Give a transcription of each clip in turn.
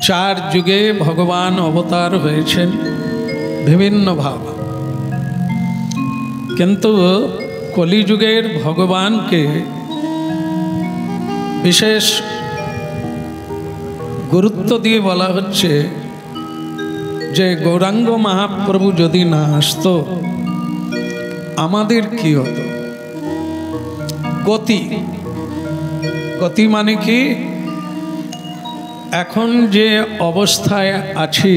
চার যুগে ভগবান অবতার হয়েছেন বিভিন্ন ভাব, কিন্তু কলিযুগের ভগবানকে বিশেষ গুরুত্ব দিয়ে বলা হচ্ছে যে গৌরাঙ্গ মহাপ্রভু যদি না আসতো আমাদের কি হতো। গতি, গতি মানে কি, এখন যে অবস্থায় আছি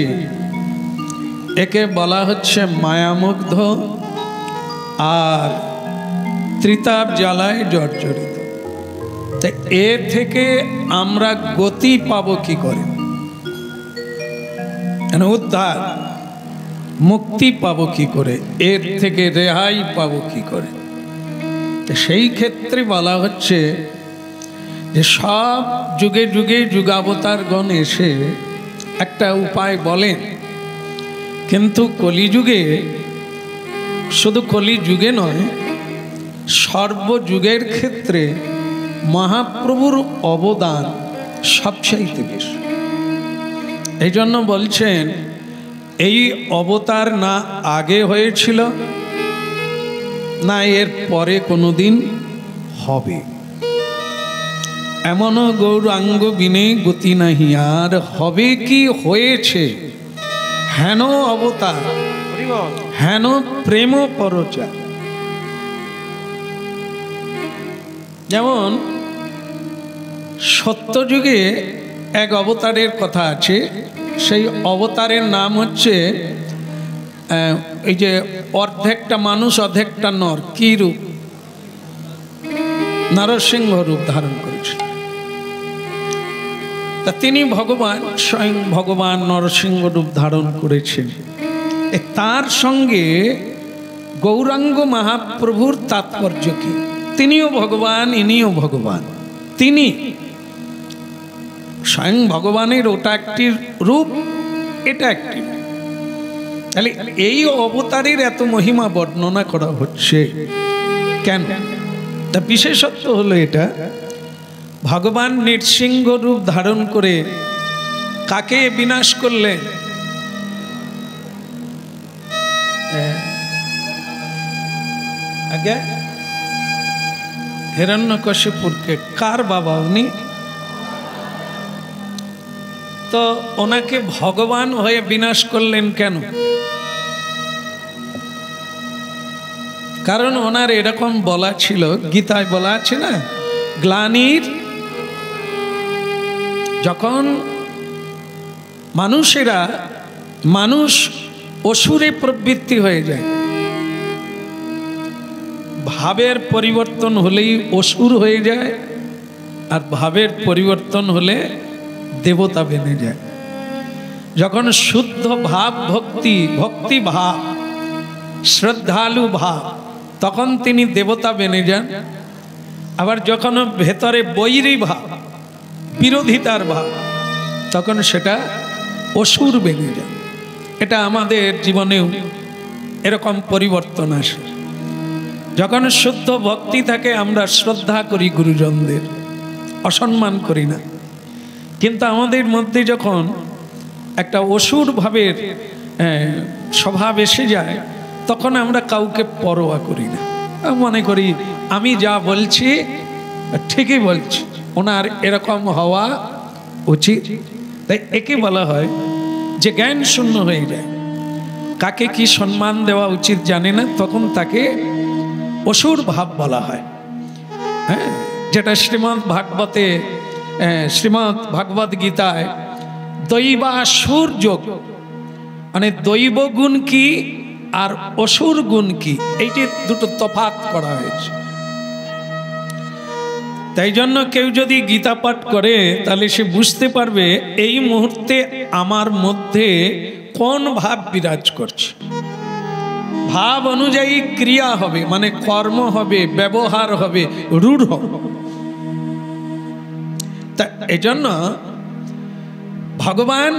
একে বলা হচ্ছে মায়ামুগ্ধ আর ত্রিতাপ জ্বালায় জর্জরিত। এ থেকে আমরা গতি পাবো কি করে, উদ্ধার মুক্তি পাবো কি করে, এর থেকে রেহাই পাবো কি করে। সেই ক্ষেত্রে বলা হচ্ছে যে সব যুগে যুগে যুগাবতারগণ এসে একটা উপায় বলেন, কিন্তু কলিযুগে, শুধু কলিযুগে নয় সর্বযুগের ক্ষেত্রে মহাপ্রভুর অবদান সবচাইতে বেশি। এই জন্য বলছেন এই অবতার না আগে হয়েছিল না এর পরে কোনোদিন হবে। এমনও গৌরাঙ্গ বিনে গতি নাহি, আর হবে কি হয়েছে হেন অবতার, হেন প্রেম পরচার। যেমন সত্যযুগে এক অবতারের কথা আছে, সেই অবতারের নাম হচ্ছে এই যে অর্ধেকটা মানুষ অর্ধেকটা নর, কি রূপ, নরসিংহ রূপ ধারণ করেছে। তা তিনি ভগবান, স্বয়ং ভগবান নরসিংহ রূপ ধারণ করেছেন। তার সঙ্গে গৌরাঙ্গ মহাপ্রভুর তাৎপর্য কি, তিনিও ভগবান ইনিও ভগবান। তিনি স্বয়ং ভগবানের ওটা একটি রূপ, এটা একটি। তাহলে এই অবতারের এত মহিমা বর্ণনা করা হচ্ছে কেন? তা বিশেষত্ব হলো এটা, ভগবান নৃসিংহ রূপ ধারণ করে কাকে বিনাশ করলেন? আগে হিরণ্যকশিপুরকে। কার বাবা উনি? তো ওনাকে ভগবান হয়ে বিনাশ করলেন কেন? কারণ ওনার এরকম বলা ছিল, গীতায় বলা আছে না, গ্লানির, যখন মানুষ অসুরে প্রবৃত্তি হয়ে যায়, ভাবের পরিবর্তন হলেই অসুর হয়ে যায়, আর ভাবের পরিবর্তন হলে দেবতা বেনে যায়। যখন শুদ্ধ ভাব, ভক্তি ভাব, শ্রদ্ধালু ভাব, তখন তিনি দেবতা বেনে যান। আবার যখন ভেতরে বৈরী ভাব, বিরোধিতার ভাব, তখন সেটা অসুর বেনে যায়। এটা আমাদের জীবনেও এরকম পরিবর্তন আসে। যখন শুদ্ধ ভক্তি থাকে আমরা শ্রদ্ধা করি গুরুজনদের, অসম্মান করি না। কিন্তু আমাদের মধ্যে যখন একটা অসুর ভাবের স্বভাব এসে যায়, তখন আমরা কাউকে পরোয়া করি না, মনে করি আমি যা বলছি ঠিকই বলছি, ওনার এরকম হওয়া উচিত। তাই একে বলা হয় যে জ্ঞান শূন্য হয়ে যায়, কাকে কি সম্মান দেওয়া উচিত জানে না, তখন তাকে অসুর ভাব বলা হয়। হ্যাঁ, যেটা শ্রীমদ্ ভাগবত গীতায় দৈবাসুর যোগ, মানে দৈব গুণ কি আর অসুর গুণ কি, এইটি দুটো তফাৎ করা হয়েছে। তাই জন্য কেউ যদি গীতা পাঠ করে তাহলে সে বুঝতে পারবে এই মুহূর্তে আমার মধ্যে কোন ভাব বিরাজ করছে। ভাব অনুযায়ী ক্রিয়া হবে, মানে কর্ম হবে, ব্যবহার হবে, রূঢ় হবে। তা এজন্য ভগবান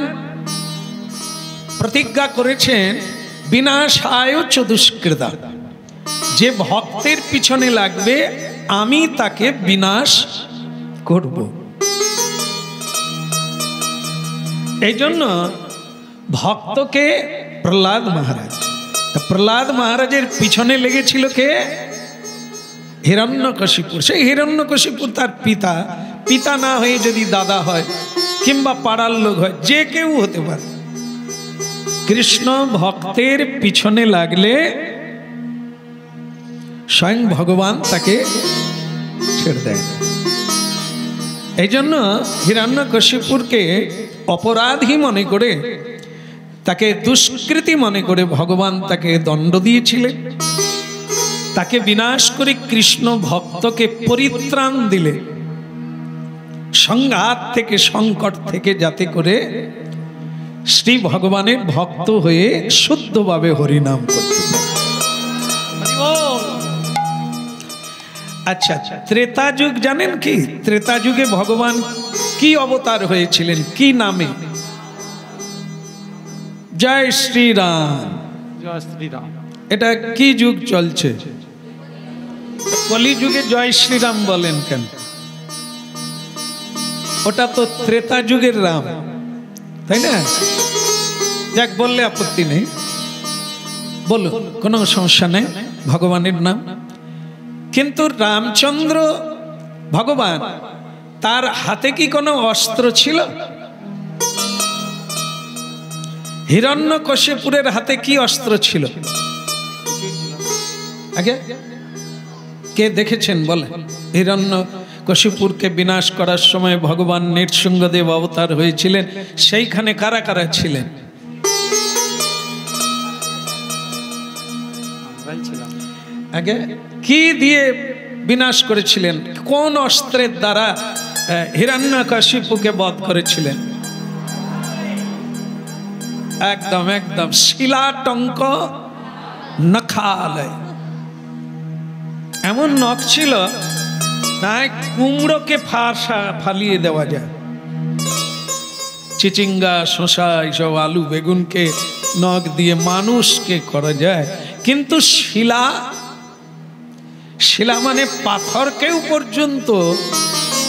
প্রতিজ্ঞা করেছেন বিনাশায় চ দুষ্কৃতা, যে ভক্তের পিছনে লাগবে আমি তাকে বিনাশ করব। এই জন্য ভক্তকে প্রহ্লাদ মহারাজ, প্রহ্লাদ মহারাজের পিছনে লেগেছিল কে? হিরণ্যকশিপুর। সেই হিরণ্যকশিপুর তার পিতা, পিতা না হয়ে যদি দাদা হয় কিংবা পাড়ার লোক হয়, যে কেউ হতে পারে। কৃষ্ণ ভক্তের পিছনে লাগলে স্বয়ং ভগবান তাকে ছেড়ে দেয়। এই জন্য হিরণ্যকশিপুরকে অপরাধী মনে করে, তাকে দুষ্কৃতী মনে করে ভগবান তাকে দণ্ড দিয়েছিলেন। তাকে বিনাশ করে কৃষ্ণ ভক্তকে পরিত্রাণ দিলে, সংঘাত থেকে, সংকট থেকে, যাতে করে শ্রী ভগবানের ভক্ত হয়ে শুদ্ধভাবে হরিনাম করতে পারে। আচ্ছা, ত্রেতা যুগ জানেন কি? ত্রেতা যুগে ভগবান কি অবতার হয়েছিলেন, কি নামে? জয় শ্রীরাম। জয় শ্রীরাম। এটা কি যুগ চলছে? কলি যুগে জয় শ্রীরাম বলেন কেন? ওটা তো ত্রেতা যুগের রাম, তাই না? যাক, বললে আপত্তি নেই, বলুন, কোনো সমস্যা নেই, ভগবানের নাম। কিন্তু রামচন্দ্র ভগবান, তার হাতে কি কোনো অস্ত্র ছিল? হিরণ্যকশিপুরের হাতে কি অস্ত্র ছিল? আগে কে দেখেছেন বলে? হিরণ্যকশিপুরকে বিনাশ করার সময় ভগবান নৃসিংহদেব অবতার হয়েছিলেন, সেইখানে কারা কারা ছিলেন? আগে কি দিয়ে বিনাশ করেছিলেন? কোন অস্ত্রের দ্বারা হিরণ্যকশিপুকে বধ করেছিলেন? একদম একদম শিলাটঙ্ক নখালয়। এমন নখ ছিল না, কুমড়োকে ফালিয়ে দেওয়া যায়। চিচিঙ্গা, শসা, এইসব আলু বেগুনকে নখ দিয়ে মানুষকে করা যায়, কিন্তু শিলা, শিলা মানে পাথরকেও পর্যন্ত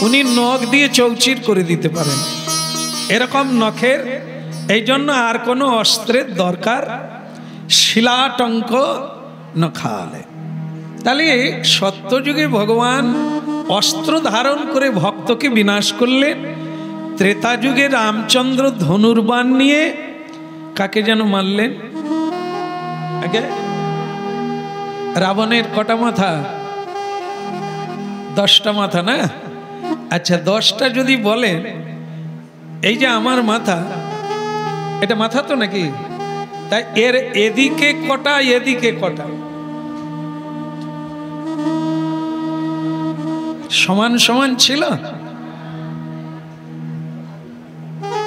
উনি নখ দিয়ে চৌচির করে দিতে পারেন, এরকম নখের। এই জন্য আর কোনো অস্ত্রের দরকার, শিলাটঙ্ক নখালে। তাহলে সত্যযুগে ভগবান অস্ত্র ধারণ করে ভক্তকে বিনাশ করলেন। ত্রেতা যুগে রামচন্দ্র ধনুর্বাণ নিয়ে কাকে যেন মারলেন? আগে রাবণের কটা মাথা? 10টা মাথা না? আচ্ছা, 10টা যদি বলেন, এই যে আমার মাথা, এটা মাথা তো নাকি? তাই এর এদিকে কটা, এদিকে কটা? সমান সমান ছিল?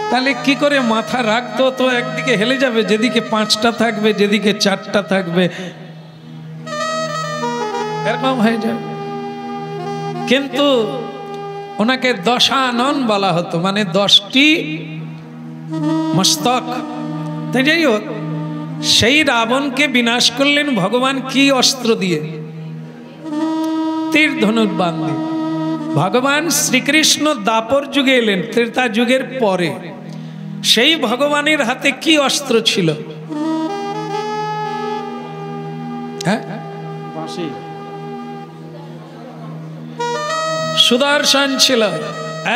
তাহলে কি করে মাথা রাখতো? তো একদিকে হেলে যাবে, যেদিকে 5টা থাকবে, যেদিকে 4টা থাকবে, এরকম হয়ে যাবে। কিন্তু ওনাকে দশানন বলা হতো, মানে 10টি মস্তক। তাই যাই হোক, সেই রাবণকে বিনাশ করলেন ভগবান কি অস্ত্র দিয়ে? তীর ধনুর্বাণ দিয়ে। ভগবান শ্রীকৃষ্ণ দ্বাপর যুগে এলেন, ত্রেতা যুগের পরে। সেই ভগবানের হাতে কি অস্ত্র ছিল? হ্যাঁ, সুদর্শন ছিল,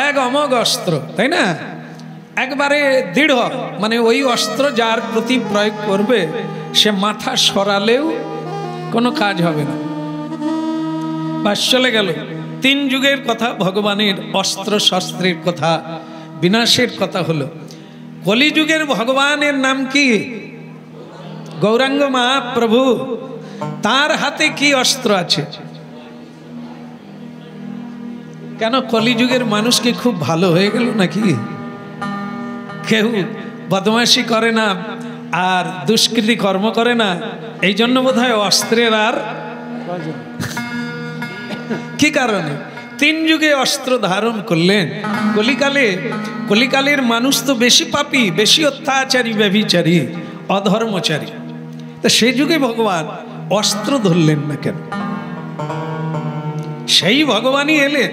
এক অমোঘ অস্ত্র, তাই না? একবারে দৃঢ়, মানে ওই অস্ত্র যার প্রতি প্রয়োগ করবে সে মাথা সরালেও কোনো কাজ হবে না। বাস চলে গেল। 3 যুগের কথা, ভগবানের অস্ত্র শস্ত্রের কথা, বিনাশের কথা হলো। কলিযুগের ভগবানের নাম কি? গৌরাঙ্গ মহাপ্রভু। তার হাতে কি অস্ত্র আছে? কেন কলিযুগের মানুষ কি খুব ভালো হয়ে গেল নাকি? কেউ বদমাশি করে না আর দুষ্কৃতি কর্ম করে না, এই জন্য বোধহয় অস্ত্রের আর কি কারণে? 3 যুগে অস্ত্র ধারণ করলেন। কলিকালের মানুষ তো বেশি পাপী, বেশি অত্যাচারী, ব্যভিচারী, অধর্মচারী। তা সেই যুগে ভগবান অস্ত্র ধরলেন না কেন? সেই ভগবানই এলেন,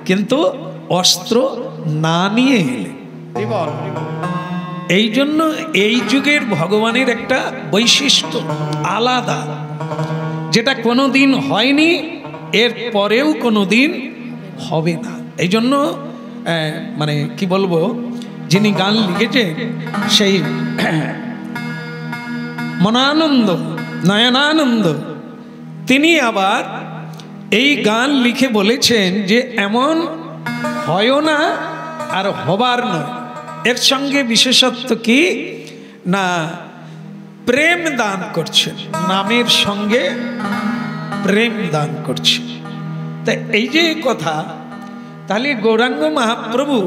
কিন্তু অস্ত্র না নিয়ে এলেন। এই জন্য এই যুগের ভগবানের একটা বৈশিষ্ট্য আলাদা, যেটা কোনোদিন হয়নি, এর পরেও কোনোদিন হবে না। এই জন্য মানে কি বলবো, যিনি গান লিখেছেন সেই মনানন্দ নয়নানন্দ, তিনি আবার এই গান লিখে বলেছেন যে এমন হয় না আর হবার নয়। এর সঙ্গে বিশেষত্ব কি না, প্রেম দান করছেন, নামের সঙ্গে প্রেম দান করছে। তা এই যে কথা, তাহলে গৌরাঙ্গ মহাপ্রভু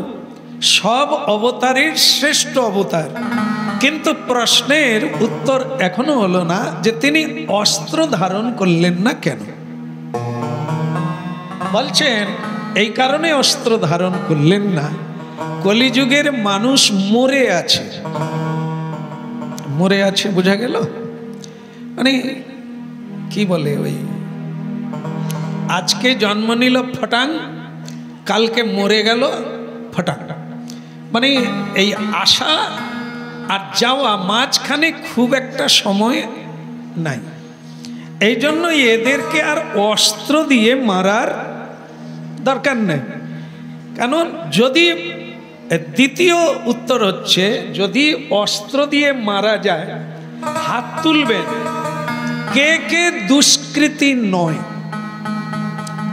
সব অবতারের শ্রেষ্ঠ অবতার, কিন্তু প্রশ্নের উত্তর এখনো হলো না যে তিনি অস্ত্র ধারণ করলেন না কেন। বলছেন এই কারণে অস্ত্র ধারণ করলেন না, কলিযুগের মানুষ মরে আছে। মরে আছে বোঝা গেল, মানে কি বলে, ওই আজকে জন্ম নিল ফটাং, কালকে মরে গেল ফটাং, মানে এই আশা আর যাওয়া মাঝখানে খুব একটা সময় নাই। এই জন্য এদেরকে আর অস্ত্র দিয়ে মারার দরকার নেই। কারণ যদি দ্বিতীয় উত্তর হচ্ছে, যদি অস্ত্র দিয়ে মারা যায়, হাত তুলবেন কে কে দুষ্কৃতি নয়,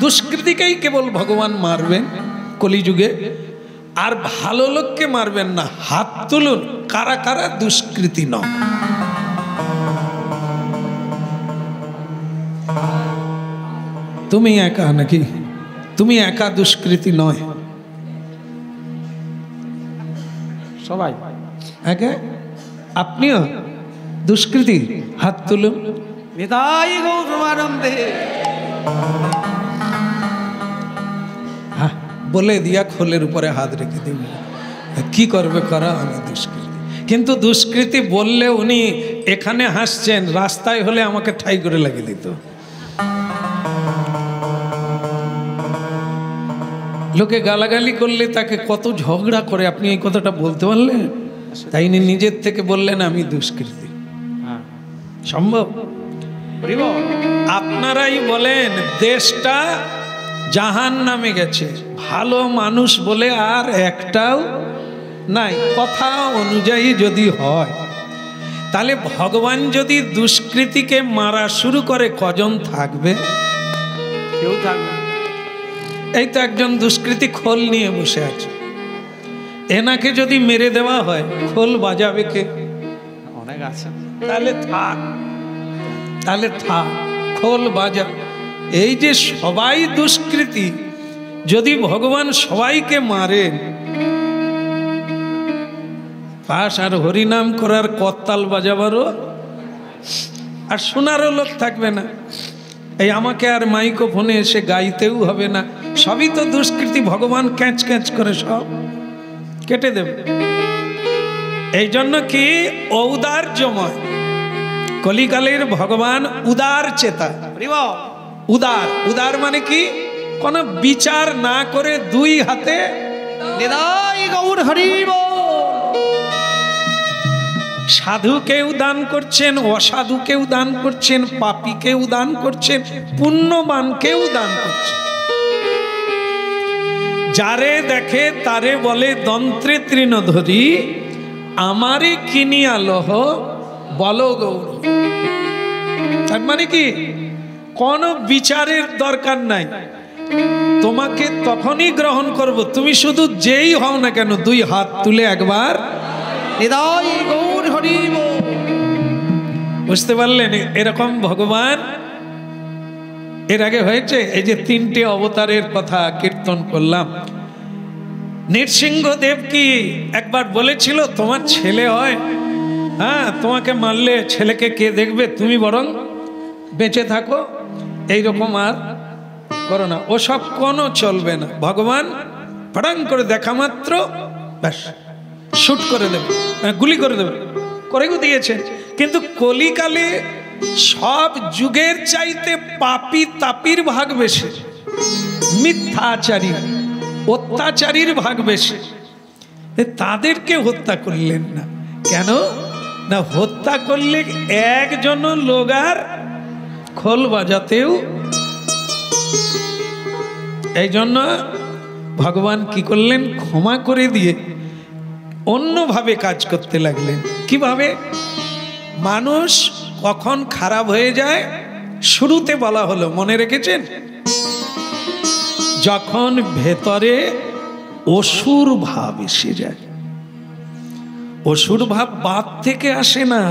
দুষ্কৃতিকেই কেবল ভগবান মারবেন কলিযুগে, আর ভালো লোককে মারবেন না। হাত তুলুন কারা কারা দুষ্কৃতি নয়। তুমি একা নাকি? তুমি একা দুষ্কৃতি নয়, সবাই একা। আপনিও দুষ্কৃতি, হাত তুলুন। বলে দিয়া খোলের উপরে হাত রেখে দেব, কি করবে করা, আমি দুষ্কৃতি। কিন্তু দুষ্কৃতি বললে উনি এখানে হাসছেন, রাস্তায় হলে আমাকে ঠাই করে লাগিয়ে দিত। লোকে গালাগালি করলে তাকে কত ঝগড়া করে, আপনি এই কথাটা বলতে পারলেন? তাই নিজের থেকে বললেন আমি দুষ্কৃতি। সম্ভব? আপনারাই বলেন দেশটা জাহান নামে গেছে, ভালো মানুষ বলে আর একটাও নাই। কথা অনুযায়ী যদি হয়, তাহলে ভগবান যদি দুষ্কৃতিকে মারা শুরু করে, কজন থাকবে? কেউ থাকবে। এই তো একজন দুষ্কৃতী খোল নিয়ে বসে আছে, এনাকে যদি মেরে দেওয়া হয় খোল বাজাবে কে? অনেক আছে। তাহলে থাক, তাহলে থাক, খোল বাজা। এই যে সবাই দুষ্কৃতী, যদি ভগবান সবাইকে মারেন, পাশ আর হরিনাম করার করতাল বাজাবারও আর শোনারও লোক থাকবে না। এই আমাকে আর মাইক্রোফোনে এসে গাইতেও হবে না, সবই তো দুষ্কৃতি। ভগবান ক্যাঁচ ক্যাঁচ করে সব কেটে দেবে। এই জন্য কি ঔদার্যময়, কলিকালের ভগবান উদার চেতা। উদার, উদার মানে কি? কোনো বিচার না করে দুই হাতে সাধুকেও দান করছেন, অসাধুকেও দান করছেন, পাপীকেও দান করছেন, পুণ্যবানকেও দান করছেন। যারে দেখে তারে বলে দন্ত্রে তৃণধরি, আমারে কিনিয়া লহ বল গৌর। তার মানে কি? কোনো বিচারের দরকার নাই, তোমাকে তখনই গ্রহণ করব, তুমি শুধু যেই হও না কেন, দুই হাত তুলে একবার বুঝতে পারলেন? এরকম ভগবান এর আগে হয়েছে। এই যে তিনটে অবতারের কথা কীর্তন করলাম, নৃসিংহদেব কি একবার বলেছিল তোমার ছেলে হয়, হ্যাঁ তোমাকে মারলে ছেলেকে কে দেখবে, তুমি বরং বেঁচে থাকো, এইরকম আর করো না। ওসব কোনো চলবে না। ভগবান ফটাং করে দেখা মাত্র ব্যাস শুট করে দেবে, গুলি করে দেবে, করেও দিয়েছেন। কিন্তু কলিকালে সব যুগের চাইতে পাপী তাপির ভাগ বেশি, মিথ্যাচারী অত্যাচারীর ভাগ বেশি। তাদেরকে হত্যা করলেন না, কেন না হত্যা করলে একজন লোক আর খোল বাজাতেও, এই জন্য ভগবান কি করলেন, ক্ষমা করে দিয়ে অন্যভাবে কাজ করতে লাগলেন। কিভাবে? মানুষ কখন খারাপ হয়ে যায় শুরুতে বলা হলো, মনে রেখেছেন? যখন ভেতরে অসুর ভাব এসে যায়। অসুর ভাব বাদ থেকে আসে না,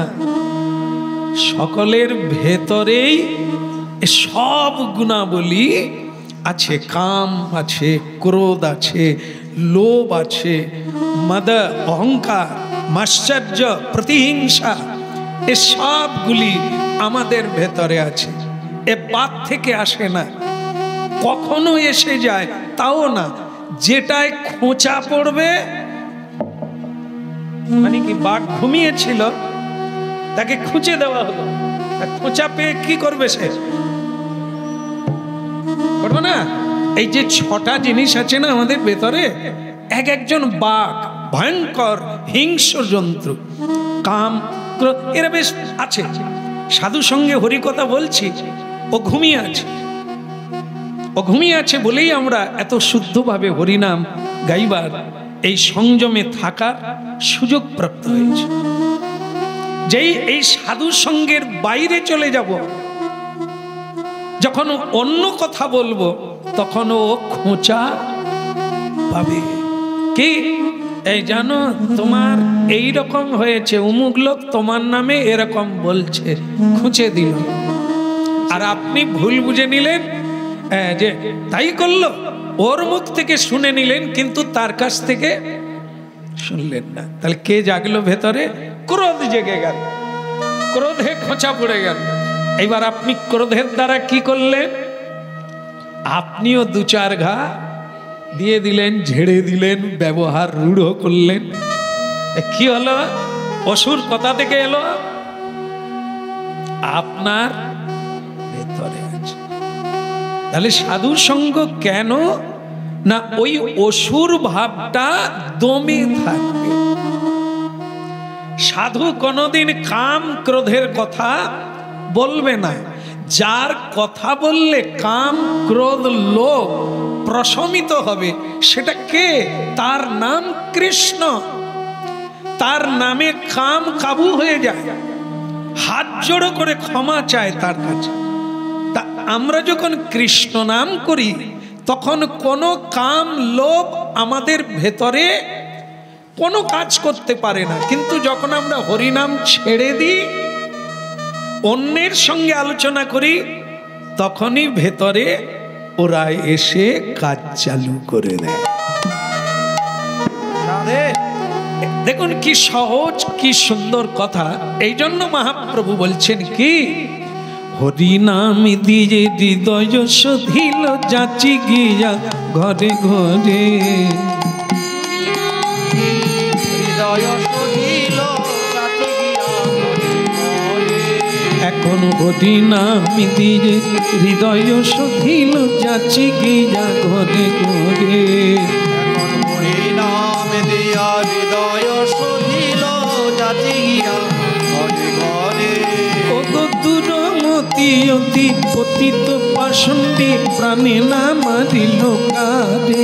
সকলের ভেতরেই সব গুণাবলী আছে। কাম আছে, ক্রোধ আছে, লোভ আছে, মদ, অহংকার, মাশ্চর্য, প্রতিহিংসা, এ সবগুলি আমাদের ভেতরে আছে। এ বাদ থেকে আসে না, কখনো এসে যায় তাও না। যেটায় খোঁচা পড়বে, মানে কি বাঘ ঘুমিয়েছিল, তাকে খুঁজে দেওয়া হলো, খোঁচা পেয়ে কি করবে সে? করবে না। এই যে 6টা জিনিস আছে না আমাদের ভেতরে, এক একজন বাঘ, ভয়ঙ্কর হিংস্র জন্তু, কাম, ক্রোধ, এরা বেশ আছে। সাধু সঙ্গে হরিকথা বলছি, ও ঘুমিয়ে আছে। ও ঘুমিয়ে আছে বলেই আমরা এত শুদ্ধভাবে হরিনাম গাইবার, এই সংযমে থাকার সুযোগ প্রাপ্ত হয়েছে। যেই এই সাধু সঙ্গের বাইরে চলে যাব, যখন অন্য কথা বলবো, তখন ও খোঁচা পাবে। কি এই জানো, তোমার এই রকম হয়েছে, অমুক লোক তোমার নামে এরকম বলছে, খুঁচে দিল। আর আপনি ভুল বুঝে নিলেন যে তাই করলো, ওর মুখ থেকে শুনে নিলেন, কিন্তু তার কাছ থেকে শুনলেন না। তাহলে কে জাগলো ভেতরে? ক্রোধ জেগে গেল, ক্রোধে খোঁচা পড়ে গেল। এবার আপনি ক্রোধের দ্বারা কি করলেন? আপনিও 2-4 ঘা দিয়ে দিলেন, ঝেড়ে দিলেন, ব্যবহার রূঢ় করলেন। কি হলো? অসুর কথা থেকে এলো, আপনার ভেতরে আছে। তাহলে সাধু সঙ্গ কেন না? ওই অসুর ভাবটা দমে থাকবে। সাধু কোনোদিন কাম ক্রোধের কথা বলবে না। যার কথা বললে কাম ক্রোধ লোভ প্রশমিত হবে, সেটা কে? তার নাম কৃষ্ণ। তার নামে কাম কাবু হয়ে যায়, হাত জোড়ো করে ক্ষমা চায় তার কাছে। তা আমরা যখন কৃষ্ণ নাম করি, তখন কোনো কাম লোভ আমাদের ভেতরে কোনো কাজ করতে পারে না। কিন্তু যখন আমরা হরিনাম ছেড়ে দিই, অন্যের সঙ্গে আলোচনা করি, তখনই ভেতরে ওরা এসে কাজ চালু করে দেয়। দেখুন কি সহজ, কি সুন্দর কথা। এই জন্য মহাপ্রভু বলছেন কি, হরিনাম দিয়ে হৃদয় শোধিল, যাচি গিয়া ঘরে ঘরে। এখন হরিনাম দিয়ে হৃদয় শোধিল, যাচি গিয়া ঘরে ঘরে। এখন হরিনাম দিয়া হৃদয় শোধিল, যাচি গিয়া ঘরে ঘরে। ও গো দুরমতি অতি পতিত পাষণ্ডী, প্রাণে না মারিল কারে।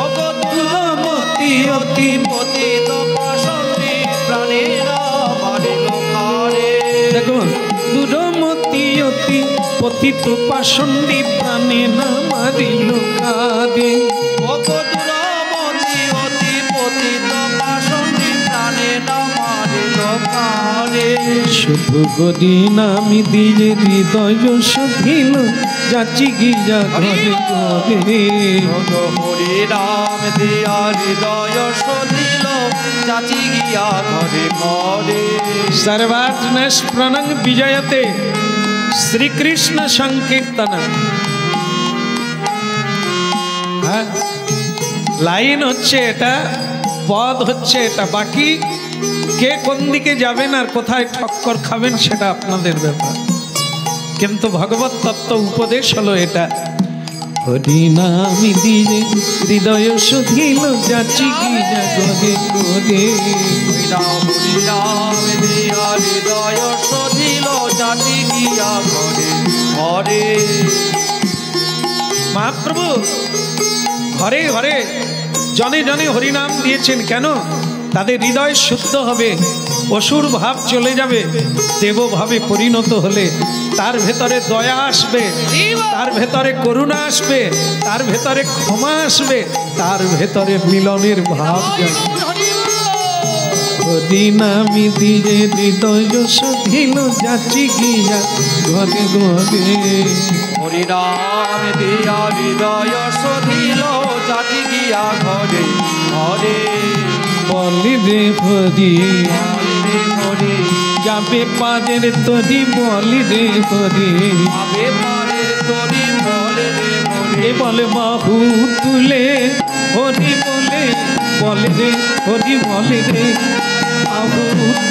ও গো দুরমতি অতি পতিত পাষণ্ডী, প্রাণে না মারিল কারে। দেখুন, দুরমতি অতি পতিত পাষণ্ডী, প্রাণে না মারিল কারে। ও গো দুরমতি অতি পতিত পাষণ্ডী, প্রাণে না মারিল কারে। শুধু হরিনাম দিয়ে হৃদয় শোধিল, যাচি গিয়া ঘরে ঘরে। হরিনাম দিয়া হৃদয় শোধিল, যাচি গিয়া ঘরে ঘরে। সর্বাত্মস প্রণং বিজয়তে শ্রীকৃষ্ণ সংকীর্তন। লাইন হচ্ছে এটা, পদ হচ্ছে এটা, বাকি কে কোন দিকে যাবেন আর কোথায় ঠক্কর খাবেন সেটা আপনাদের ব্যাপার। কিন্তু ভগবত তত্ত্ব উপদেশ হলো এটা, হরিনাম দিয়ে হৃদয় শোধিল, যাচি গিয়া ঘরে ঘরে। হরিনাম হৃদয় সধিল জাতি গিয়া ঘরে ঘরে। মহাপ্রভু ঘরে ঘরে জনে জনে হরিনাম দিয়েছেন কেন? তাদের হৃদয় শুদ্ধ হবে, অসুর ভাব চলে যাবে, দেব ভাবে পরিণত হলে তার ভেতরে দয়া আসবে, তার ভেতরে করুণা আসবে, তার ভেতরে ক্ষমা আসবে, তার ভেতরে মিলনের ভাব যাবে। হরিনামি দিয়ে হৃদয় শুধিল যাচি গিয়া ঘরে ঘরে। হরিনাম দিয়া হৃদয় সধিল জাতি গিয়া ঘরে ঘরে। বলি রে হরি হরি যাবে পারের তরি, বলি রে হরি আবে পারে তরি বলে রে হরি। এ বলে বাহু তুলে হরি বলে, বলে রে হরি বলে রে বাহু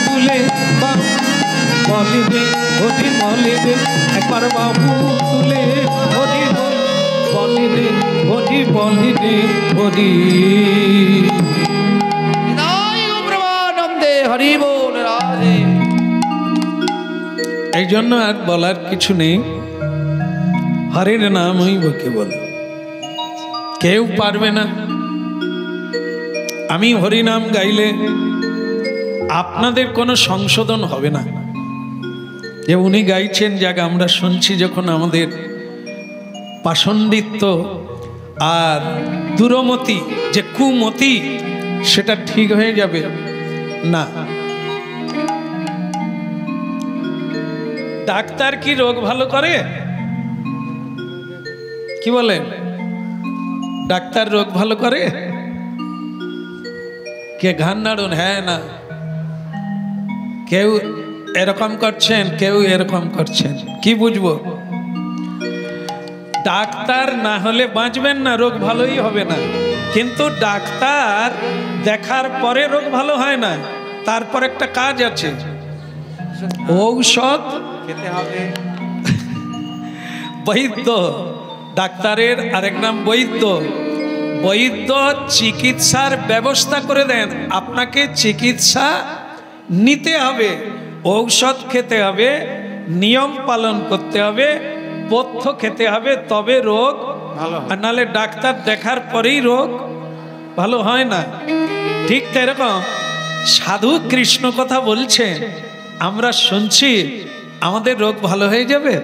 তুলে, বলে রে হরি বলে রে একবার বাহু তুলে হরি বলে রে হরি বলে রে হরি। ব্রহ্মানন্দে হরি বল রাধে। এই জন্য আর বলার কিছু নেই, হরির নাম হইব কেবল, কেউ পারবে না। আমি হরিনাম গাইলে আপনাদের কোনো সংশোধন হবে না, যে উনি গাইছেন যাক আমরা শুনছি, যখন আমাদের পাষণ্ডিত্ব আর দুরমতি যে কুমতি সেটা ঠিক হয়ে যাবে না। ডাক্তার কি রোগ ভালো করে? কি বলেন? ডাক্তার রোগ ভালো করে? কে ঘান নাড়ুন, হ্যাঁ না। কেউ এরকম করছেন, কেউ এরকম করছেন, কি বুঝবো? ডাক্তার না হলে বাঁচবেন না, রোগ ভালোই হবে না। কিন্তু ডাক্তার দেখার পরে রোগ ভালো হয় না, তারপর একটা কাজ আছে, ঔষধ খেতে হবে। বৈদ্য, ডাক্তারের আরেক নাম বৈদ্য। বৈদ্য চিকিৎসার ব্যবস্থা করে দেন, আপনাকে চিকিৎসা নিতে হবে, ঔষধ খেতে হবে, নিয়ম পালন করতে হবে, পথ্য খেতে হবে, তবে রোগ ভালো। আর নাহলে ডাক্তার দেখার পরেই রোগ ভালো হয় না। ঠিক এরকম সাধু কৃষ্ণ কথা বলছে, আমরা শুনছি, আমাদের রোগ ভালো হয়ে যাবে?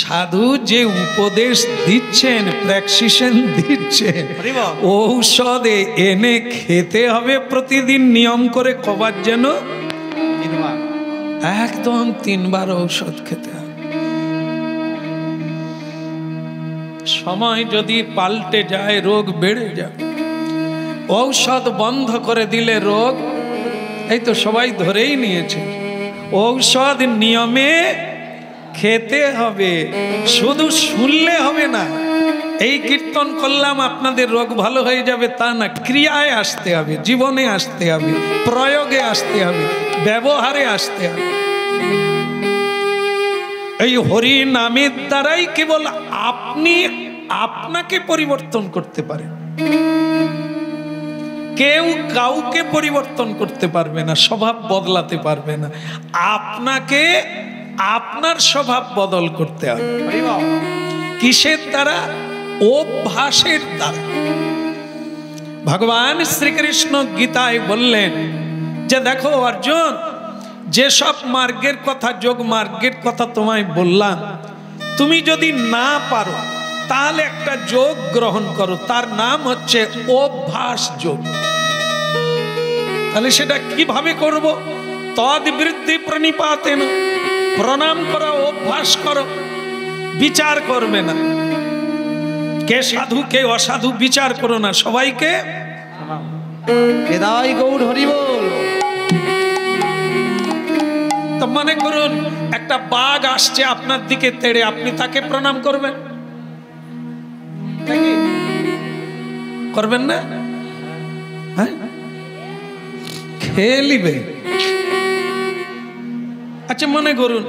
সাধু যে উপদেশ দিচ্ছেন, প্রেসক্রিপশন দিচ্ছেন, ঔষধ এনে খেতে হবে প্রতিদিন নিয়ম করে, কবার যেন? একদম 3 বার ঔষধ খেতে হবে। সময় যদি পাল্টে যায় রোগ বেড়ে যাবে। ঔষধ বন্ধ করে দিলে রোগ, এই তো সবাই ধরেই নিয়েছে, ঔষধ নিয়মে খেতে হবে, শুধু শুনলে হবে না। এই কীর্তন করলাম আপনাদের রোগ ভালো হয়ে যাবে তা না, ক্রিয়ায় আসতে হবে, জীবনে আসতে হবে, প্রয়োগে আসতে হবে, ব্যবহারে আসতে হবে। এই হরি নামের দ্বারাই কেবল আপনি আপনাকে পরিবর্তন করতে পারেন। কেউ কাউকে পরিবর্তন করতে পারবে না, স্বভাব বদলাতে পারবে না। আপনাকে আপনার স্বভাব বদল করতে হবে। কিসের দ্বারা? অভ্যাসের দ্বারা। ভগবান শ্রীকৃষ্ণ গীতায় বললেন যে দেখো অর্জুন, যেসব মার্গের কথা, যোগ মার্গের কথা তোমায় বললাম, তুমি যদি না পারো তাহলে একটা যোগ গ্রহণ করো, তার নাম হচ্ছে অভ্যাস যোগ। তাহলে সেটা কিভাবে করব? তদ্বৃত্তি প্রণিপাতেন, প্রণাম করো, অভ্যাস করো, বিচার করবে না। কে সাধু কে অসাধু বিচার করো না, সবাইকে হৃদয় গৌর হরি বল। তো মনে করুন একটা বাঘ আসছে আপনার দিকে তেড়ে, আপনি তাকে প্রণাম করবেন? করবেন না? হ্যাঁ, খেয়ে নিবে। আচ্ছা মনে করুন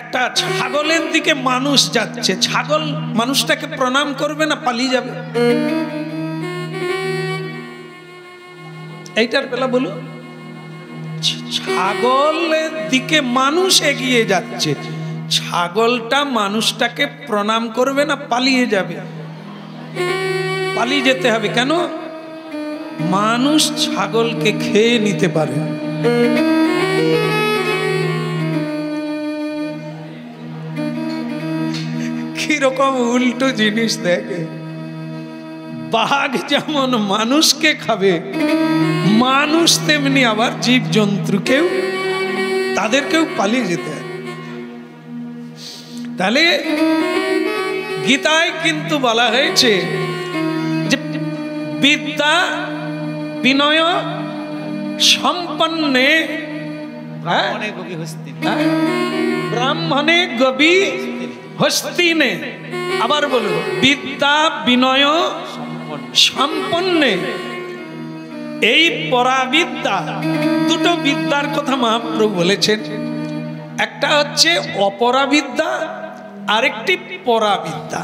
একটা ছাগলের দিকে মানুষ যাচ্ছে, ছাগল মানুষটাকে প্রণাম করবে না পালিয়ে যাবে? এইটার বেলা বলুন, ছাগলের দিকে মানুষ এগিয়ে যাচ্ছে, ছাগলটা মানুষটাকে প্রণাম করবে না পালিয়ে যাবে? পালিয়ে যেতে হবে। কেন? মানুষ ছাগলকে খেয়ে নিতে পারে। কিরকম উল্টো জিনিস দেখে। বাঘ যেমন মানুষকে খাবে, মানুষ তেমনি আবার জীব জন্তুকেও, তাদেরকেও পালিয়ে যেতে হয়। তাহলে গীতায় কিন্তু বলা হয়েছে যে বিদ্যা বিনয় সম্পন্নে ব্রাহ্মণে গবি হস্তিনে। আবার বলো, বিদ্যা বিনয় সম্পন্নে। এই পরাবিদ্যা, দুটো বিদ্যার কথা মহাপ্রভু বলেছেন। একটা হচ্ছে অপরাবিদ্যা, আরেকটি পরাবিদ্যা।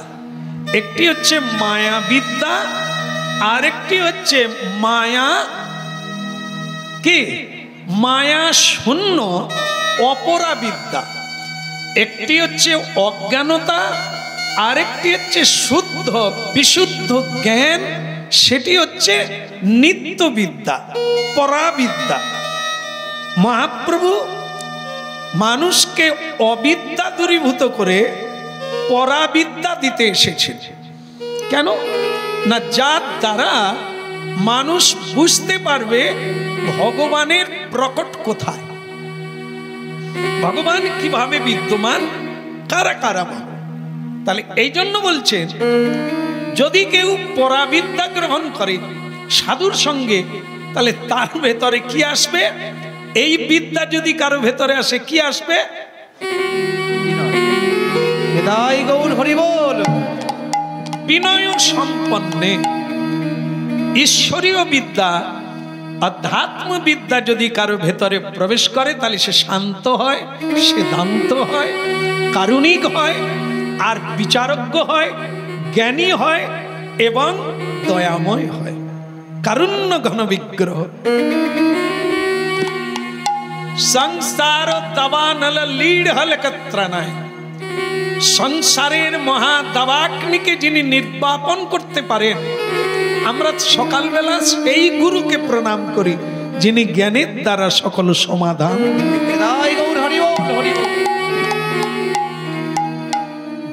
একটি হচ্ছে মায়া বিদ্যা, আরেকটি হচ্ছে মায়া কি মায়া শূন্য অপরাবিদ্যা। একটি হচ্ছে অজ্ঞানতা, আরেকটি হচ্ছে শুদ্ধ বিশুদ্ধ জ্ঞান, সেটি হচ্ছে নিত্যবিদ্যা, পরাবিদ্যা। মহাপ্রভু মানুষকে অবিদ্যা দূরীভূত করে পরাবিদ্যা দিতে এসেছেন। কেন না, যার দ্বারা মানুষ বুঝতে পারবে ভগবানের প্রকট কোথায়, ভগবান কিভাবে বিদ্যমান, কারা কারা। তাহলে এই জন্য বলছেন, যদি কেউ পরাবিদ্যা গ্রহণ করে সাধুর সঙ্গে, তাহলে তার ভেতরে কি আসবে? এই বিদ্যা যদি কারো ভেতরে আসে, কি আসবে? বিদায় গৌর হরি বল। বিনয় সম্পন্নে ঈশ্বরীয় বিদ্যা, অধ্যাত্ম বিদ্যা যদি কারো ভেতরে প্রবেশ করে, তাহলে সে শান্ত হয়, সে দান্ত হয়, কারুণিক হয়, আর বিচারজ্ঞ হয়, জ্ঞানী হয় এবং দয়াময় হয়, কারুণ্য ঘন বিগ্রহ। সংসার দাবানল লীড় হলকত্রানায়, সংসারের মহা দাবাগ্নিকে যিনি নির্বাপন করতে পারেন, আমরা সকালবেলা সেই গুরুকে প্রণাম করি যিনি জ্ঞানের দ্বারা সকল সমাধান।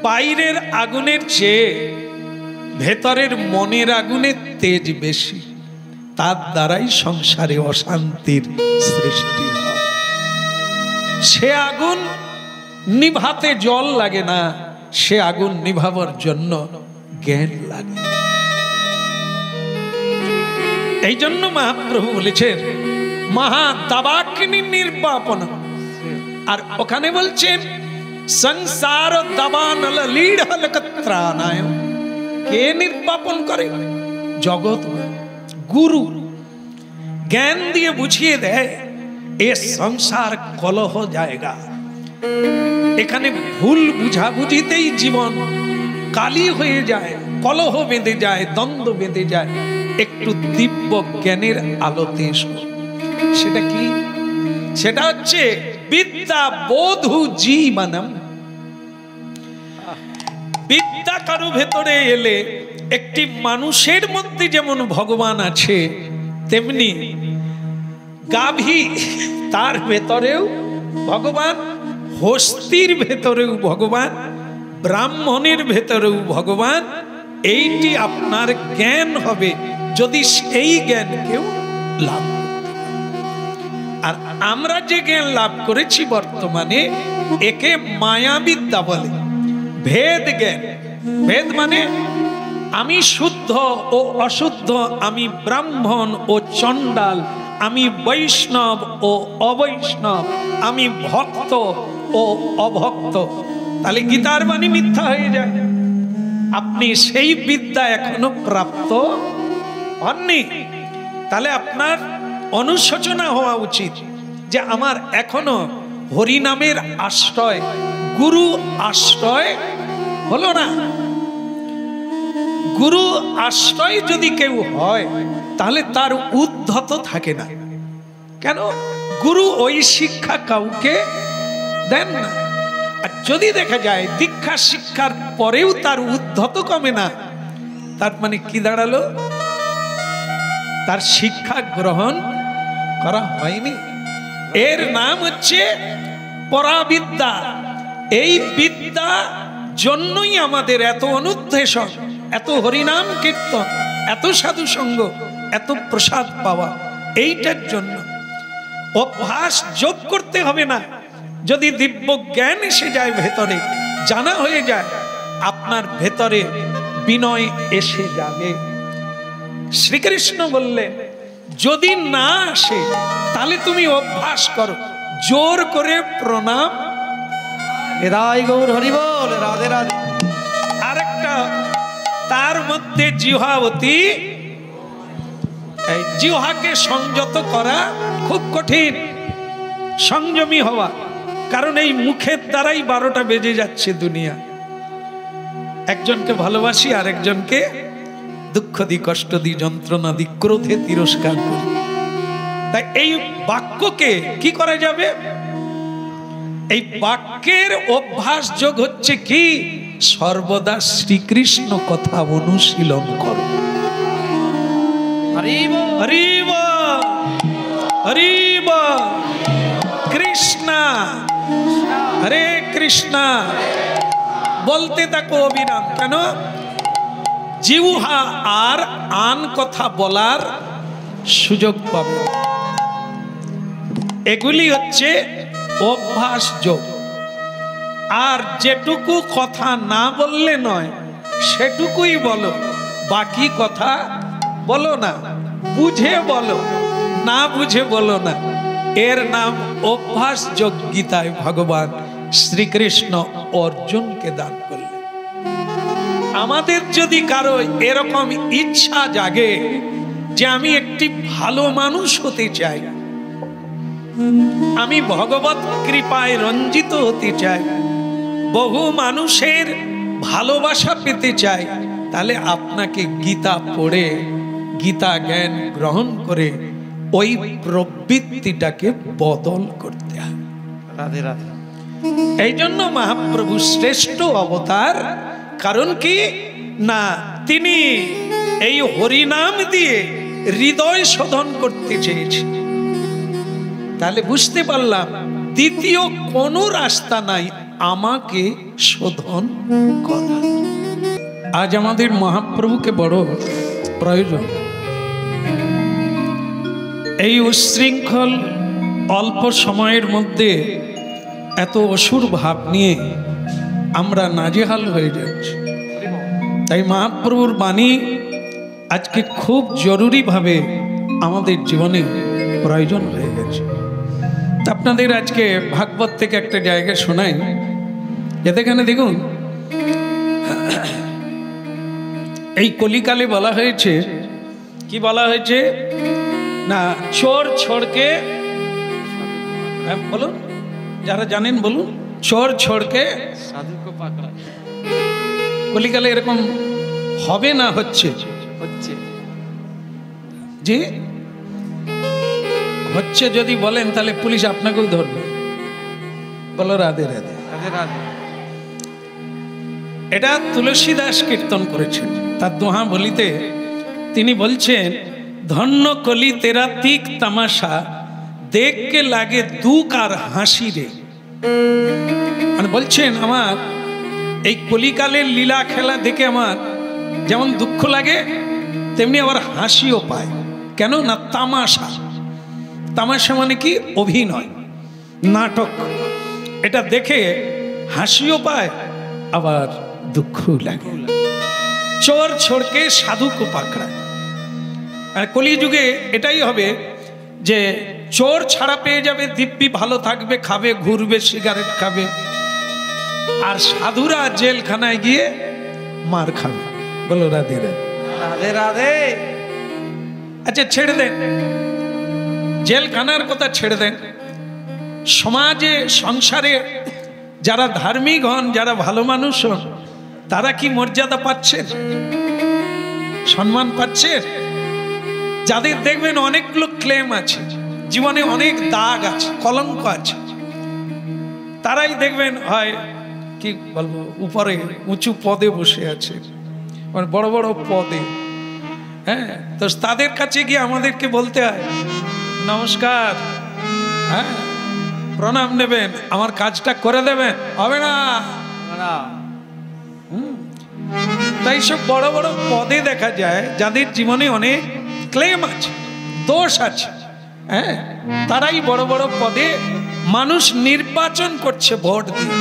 বাইরের আগুনের চেয়ে ভেতরের মনের আগুনের তেজ বেশি, তার দ্বারাই সংসারে অশান্তির সৃষ্টি হয়। সে আগুন নিভাতে জল লাগে না, সে আগুন নিভাবার জন্য জ্ঞান লাগে। এই জন্য মহাপ্রভু বলেছেন মহা দাবাগ্নি নির্বাপন। আর ওখানে বলছেন সংসার দাবানল লীড় হলকত্রানায়। কে নির্বাপন করে? জগৎ গুরু জ্ঞান দিয়ে বুঝিয়ে দেয়, এ সংসার কলহ জায়গা, এখানে ভুল বুঝাবুঝিতেই জীবন কালি হয়ে যায়, কলহ বেঁধে যায়, দ্বন্দ্ব বেঁধে যায়। একটু দিব্য জ্ঞানের আলোতে এসো। সেটা কি? সেটা হচ্ছে বিদ্যা বোধু জীবনম। বিদ্যা কারো ভেতরে এলে, একটি মানুষের মধ্যে যেমন ভগবান আছে, তেমনি গাভী তার ভেতরেও ভগবান, হস্তির ভেতরেও ভগবান, ব্রাহ্মণের ভেতরেও ভগবান। এইটি আপনার জ্ঞান হবে যদি সেই জ্ঞান কেউ লাভ করতে পারে। আর আমরা যে জ্ঞান লাভ করেছি বর্তমানে, একে মায়াবিদ্যা বলে, ভেদ জ্ঞান। ভেদ মানে আমি শুদ্ধ ও অশুদ্ধ, আমি ব্রাহ্মণ ও চণ্ডাল, আমি বৈষ্ণব ও অবৈষ্ণব, আমি ভক্ত ও অভক্ত। তাহলে গীতার বাণী মিথ্যা হয়ে যায়। আপনি সেই বিদ্যা এখনো প্রাপ্ত হননি। তাহলে আপনার অনুশোচনা হওয়া উচিত যে আমার এখনো হরিনামের আশ্রয়, গুরু আশ্রয় হলো না। গুরু আশ্রয় যদি কেউ হয়, তাহলে তার উদ্ধত থাকে না। কেন? গুরু ওই শিক্ষা কাউকে দেন না। আর যদি দেখা যায় দীক্ষা শিক্ষার পরেও তার উদ্ধত কমে না, তার মানে কি দাঁড়ালো? তার শিক্ষা গ্রহণ করা হয়নি। এর নাম হচ্ছে পরাবিদ্যা। এই বিদ্যা জন্যই আমাদের এত অনুদ্বেষণ, এত হরিনাম কীর্তন, এত সাধু সঙ্গ, এত প্রসাদ পাওয়া। এইটার জন্য অভ্যাস যোগ করতে হবে না। যদি দিব্য জ্ঞান এসে যায় ভেতরে, জানা হয়ে যায়, আপনার ভেতরে বিনয় এসে যাবে। শ্রীকৃষ্ণ বললেন যদি না আসে তাহলে তুমি অভ্যাস করো, জোর করে প্রণাম। হৃদয় গৌর হরি বল, রাধে রাধে। আরেকটা তার মধ্যে জিহ্বাবতী, এই জিহ্বাকে সংযত করা খুব কঠিন, সংযমী হওয়া। কারণ এই মুখের দ্বারাই 12টা বেজে যাচ্ছে দুনিয়া। একজনকে ভালোবাসি, আরেকজনকে দুঃখ দিই, কষ্ট দিই, যন্ত্রণা দিই, ক্রোধে তিরস্কার করি। তাই এই বাক্যকে কি করা যাবে? এই বাক্যের অভ্যাস যোগ হচ্ছে কি? সর্বদা শ্রীকৃষ্ণ কথা অনুশীলন করো। হরি বল, হরি বল, হরি বল। কৃষ্ণ হরে কৃষ্ণ বলতে থাকো অবিরাম। কেন? জিহ্বা আর আন কথা বলার সুযোগ পাবে। এগুলি হচ্ছে অভ্যাস যোগ। আর যেটুকু কথা না বললে নয় সেটুকুই বলো, বাকি কথা বলো না। বুঝে বলো, না বুঝে বলো না। এর নাম অভ্যাস যোগ। গীতায় ভগবান শ্রীকৃষ্ণ অর্জুনকে দান করলেন। আমাদের যদি কারো এরকম ইচ্ছা জাগে যে আমি একটি ভালো মানুষ হতে চাই, আমি ভগবত কৃপায় রঞ্জিত হতে চাই, বহু মানুষের ভালোবাসা পেতে চাই, তাহলে আপনাকে গীতা পড়ে, গীতা জ্ঞান গ্রহণ করে ওই প্রবৃত্তিটাকে বদল করতে হবে। রাধে রাধে। এই জন্য মহাপ্রভু শ্রেষ্ঠ অবতার। কারণ কি না, তিনি এই হরিনাম দিয়ে হৃদয় শোধন করতে চেয়েছেন। তাহলে বুঝতে পারলাম দ্বিতীয় কোনো রাস্তা নাই আমাকে শোধন করা। আজ আমাদের মহাপ্রভুকে বড় প্রয়োজন। এই উচ্ছৃঙ্খল অল্প সময়ের মধ্যে এত অসুর ভাব নিয়ে আমরা নাজেহাল হয়ে যাচ্ছি। তাই মহাপ্রভুর বাণী আজকে খুব জরুরিভাবে আমাদের জীবনে প্রয়োজন হয়ে গেছে। আপনাদের আজকে ভাগবত থেকে একটা জায়গা শোনাই, যেখানে দেখুন এই কলিকালে বলা হয়েছে, কি বলা হয়েছে না, চোর ছোড়কে, বলুন যারা জানেন বলুন, চোর ছোড়কে সাধুকে পাকড়া। কলিকালে এরকম হবে না হচ্ছে? হচ্ছে জি হচ্ছে। যদি বলেন তাহলে পুলিশ আপনাকেও ধরবে। বলো রাধে রাধে। রাধে রাধে। এটা তুলসীদাস কীর্তন করেছেন। তার দোহা বলিতে তিনি বলছেন, ধন্য কলি তেরা তিক তামাশা, দেখকে লাগে দুঃখ আর হাসি রে। মানে বলছেন আমার এই কলিকালের লীলা খেলা দেখে আমার যেমন দুঃখ লাগে তেমনি আবার হাসিও পায়। কেন না, তামাশা। তামাশা মানে কি? অভিনয়, নাটক। এটা দেখে হাসিও পায় আবার দুঃখও লাগে। চোর ছোড়কে সাধুকে পাকড়ায়। আর কলিযুগে এটাই হবে যে চোর ছাড়া পেয়ে যাবে, দিব্যি ভালো থাকবে, খাবে, ঘুরবে, সিগারেট খাবে, আর সাধুরা জেলখানায় গিয়ে মার খাবে। বলো রাধে রাধে। রাধে রাধে। আচ্ছা ছেড়ে দেন, জেলখানার কথা ছেড়ে দেন। সমাজে সংসারে যারা ধার্মিক হন, যারা ভালো মানুষ হন, তারা কি মর্যাদা পাচ্ছেন, সম্মান পাচ্ছেন? যাদের দেখবেন অনেকগুলো ক্লেম আছে, জীবনে অনেক দাগ আছে, কলঙ্ক আছে, তারাই দেখবেন হয় কি বলবো উপরে উঁচু পদে বসে আছে, মানে বড় বড় পদে। হ্যাঁ, তো তাদের কাছে গিয়ে আমাদেরকে বলতে হয় নমস্কার, হ্যাঁ প্রণাম নেবেন, আমার কাজটা করে দেবেন, হবে না। তাই সব বড় বড় পদে দেখা যায় যাদের জীবনে অনেক ক্লেম আছে, দোষ আছে, হ্যাঁ তারাই বড় বড় পদে মানুষ নির্বাচন করছে ভোট দিয়ে,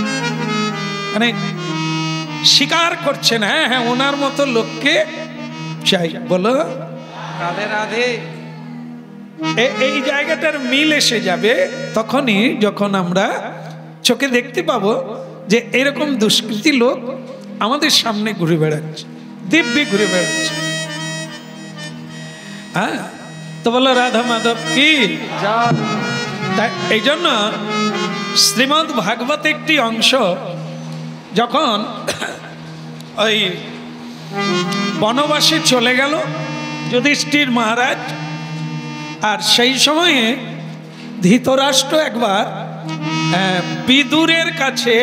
মানে স্বীকার করছেন হ্যাঁ হ্যাঁ ওনার মতো লোককে চাই। বলো রাধে রাধে। এই জায়গাটার মিল এসে যাবে তখনই যখন আমরা চোখে দেখতে পাবো যে এরকম দুষ্কৃতী লোক আমাদের সামনে ঘুরে বেড়াচ্ছে, দিব্যি ঘুরে বেড়াচ্ছে। হ্যাঁ, তো বলো রাধা মাধব কি। এই জন্য শ্রীমদ্ ভাগবত একটি অংশ যখন ওই বনবাসে চলে গেল যুধিষ্ঠির মহারাজ, আর সেই সময়ে ধৃতরাষ্ট্র একবার বিদুরের কাছে,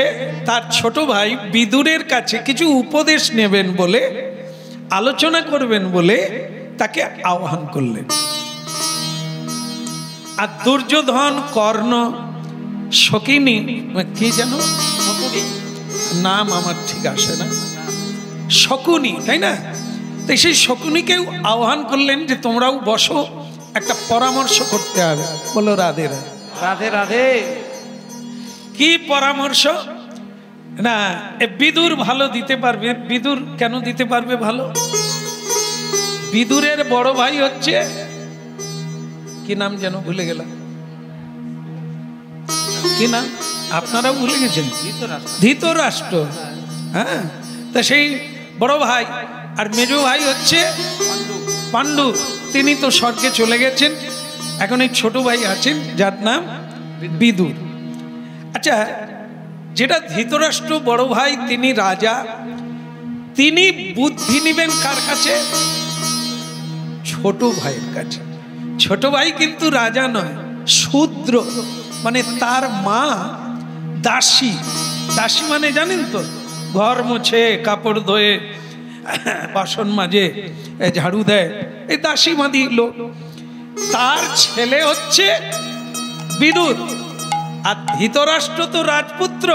তার ছোট ভাই বিদুরের কাছে কিছু উপদেশ নেবেন বলে, আলোচনা করবেন বলে তাকে আহ্বান করলেন। আর দুর্যোধন, কর্ণ, শকুনি, কি যেন নাম আমার ঠিক আসে না, শকুনি, তাই না? তো সেই শকুনিকেও আহ্বান করলেন যে তোমরাও বসো, একটা পরামর্শ করতে হবে। বলো রাধে রাধে। রাধে রাধে। কি পরামর্শ না, বিদুর ভালো দিতে পারবে। বিদুর কেন দিতে পারবে ভালো? বিদুরের বড় ভাই হচ্ছে কি নাম যেন ভুলে গেলাম, কি নাম আপনারাও ভুলে গেছেন? ধৃতরাষ্ট্র। হ্যাঁ, তা সেই বড় ভাই আর মেজো ভাই হচ্ছে পাণ্ডু, তিনি তো স্বর্গে চলে গেছেন, এখন এই ছোট ভাই আছেন যার নাম বিদুর। আচ্ছা, যেটা ধৃতরাষ্ট্র বড় ভাই, তিনি রাজা, তিনি বুদ্ধি নিবেন কার কাছে? ছোট ভাইয়ের কাছে। ছোট ভাই কিন্তু রাজা নয়, শূদ্র, মানে তার মা দাসী। দাসী মানে জানেন তো, ঘর মোছে, কাপড় ধোয়ে, বাসন মাজে, ঝাড়ু দেয়, এই দাসী মাদি লোক। তার ছেলে হচ্ছে বিদুর, আর ধৃতরাষ্ট্র তো রাজপুত্র,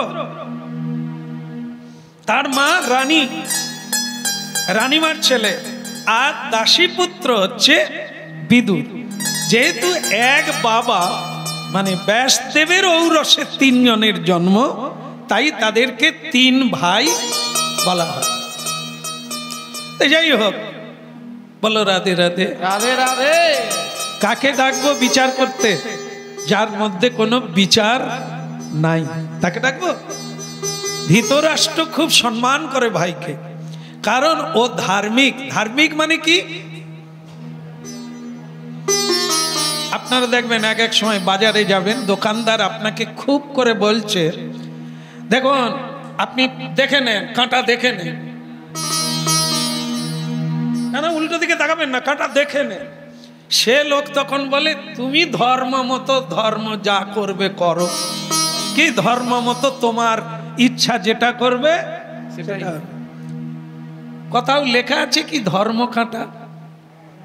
তার মা রানী, রানীমার ছেলে, আর দাসী পুত্র হচ্ছে বিদুর। যেহেতু এক বাবা মানে ব্যাসদেবের ঔরসে 3 জনের জন্ম, তাই তাদেরকে 3 ভাই বলা হয়। যাই হোক, বলো রাধে রাধে। রাধে রাধে। কাকে ডাকবো বিচার করতে? যার মধ্যে কোনো বিচার নাই তাকে ডাকবো। ধৃতরাষ্ট্র খুব সম্মান করে ভাইকে, কারণ ও ধার্মিক। ধার্মিক মানে কি? আপনারা দেখবেন এক এক সময় বাজারে যাবেন, দোকানদার আপনাকে খুব করে বলছে দেখুন আপনি দেখে নেন, কাঁটা দেখে নেন, না উল্টো দিকে তাকাবেন না, কাঁটা দেখে নেন। সে লোক তখন বলে তুমি ধর্ম মতো ধর্ম যা করবে করো, কি ধর্ম মতো তোমার ইচ্ছা যেটা করবে সেটা। কোথাও লেখা আছে কি ধর্ম কাঁটা?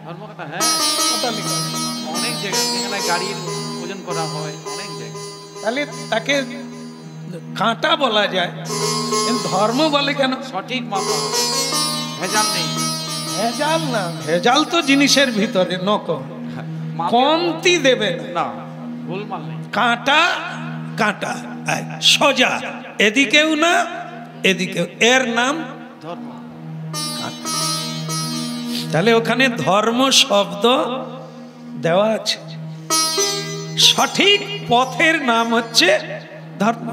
ধর্ম কাঁটা, হ্যাঁ কথা লেখা অনেক জায়গায়, যেখানে গাড়ির ওজন করা হয় অনেক জায়গায়। তাহলে তাকে কাঁটা বলা যায়, ধর্ম বলে কেন? সঠিক মাপা হবে, ভেজাল নেই। ভেজাল না, ভেজাল তো জিনিসের ভিতরে, নকল কমতি দেবে না, গোলমাল নেই। কাঁটা কাঁটা, সোজা, এদিকেও না এদিকেও, এর নাম ধর্ম। তাহলে ওখানে ধর্ম শব্দ দেওয়া আছে, সঠিক পথের নাম হচ্ছে ধর্ম।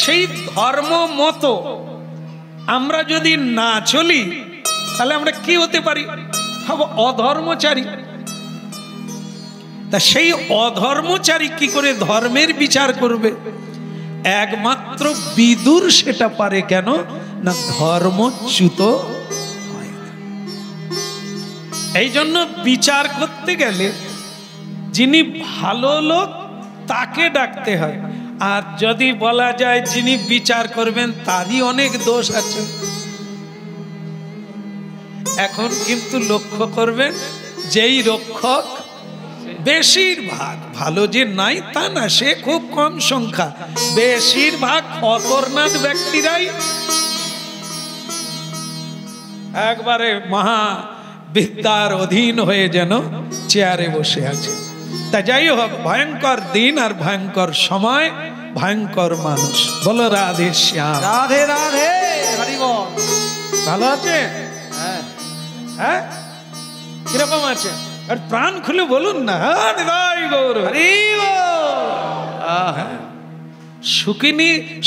সেই ধর্ম মতো আমরা যদি না চলি তাহলে আমরা কি হতে পারি? হব অধর্মচারী। তা সেই অধর্মচারী কি করে ধর্মের বিচার করবে? একমাত্র বিদুর সেটা পারে। কেন না? ধর্মচ্যুত হয় না। এই জন্য বিচার করতে গেলে যিনি ভালো লোক তাকে ডাকতে হয়। আর যদি বলা যায় যিনি বিচার করবেন তারই অনেক দোষ আছে। এখন কিন্তু লক্ষ্য করবেন, যেই রক্ষক বেশিরভাগ, ভালো যে নাই তা না, সে খুব কম সংখ্যা, বেশিরভাগ খতরনাক ব্যক্তিরাই একবারে মহা বিদ্যার অধীন হয়ে যেন চেয়ারে বসে আছে। তা যাই হোক, ভয়ঙ্কর দিন আর ভয়ঙ্কর সময়, ভয়ঙ্কর মানুষ। বলো রাধে শ্যাম। রাধে রাধে, হরি বল। ভালো আছে? হ্যাঁ হ্যাঁ, কিরকম আছে? আর প্রাণ খুলে বলুন না, হরি গৌর, হরি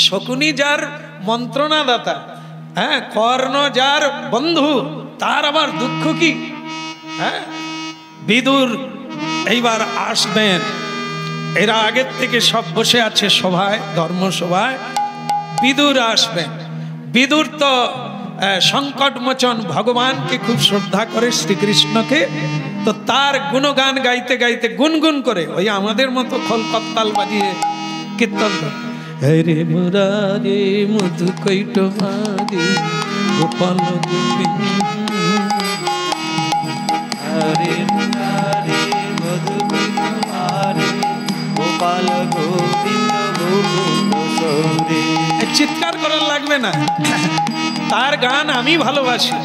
শকুনি যার মন্ত্রণাদাতা, হ্যাঁ, কর্ণ যার বন্ধু, তার আবার দুঃখ কি? হ্যাঁ, বিদুর এইবার আসবেন, এরা আগের থেকে সব বসে আছে সভায়, ধর্মসভায়। বিদুর আসবেন। বিদুর তো সংকট মোচন, ভগবানকে খুব শ্রদ্ধা করে, শ্রীকৃষ্ণকে। তো তার গুণগান গাইতে গাইতে গুনগুন করে, ওই আমাদের মতো খোলকত্তাল বাজিয়ে কীর্তন করে, হরে মুরারে মধু কৈটভারে গোপাল গোবিন্দ, হরে মুরারে মধু কৈটভারে গোপাল গোবিন্দ গোকুল সৌরে। চিৎকার করার লাগবে না, তার গান আমি ভালোবাসি,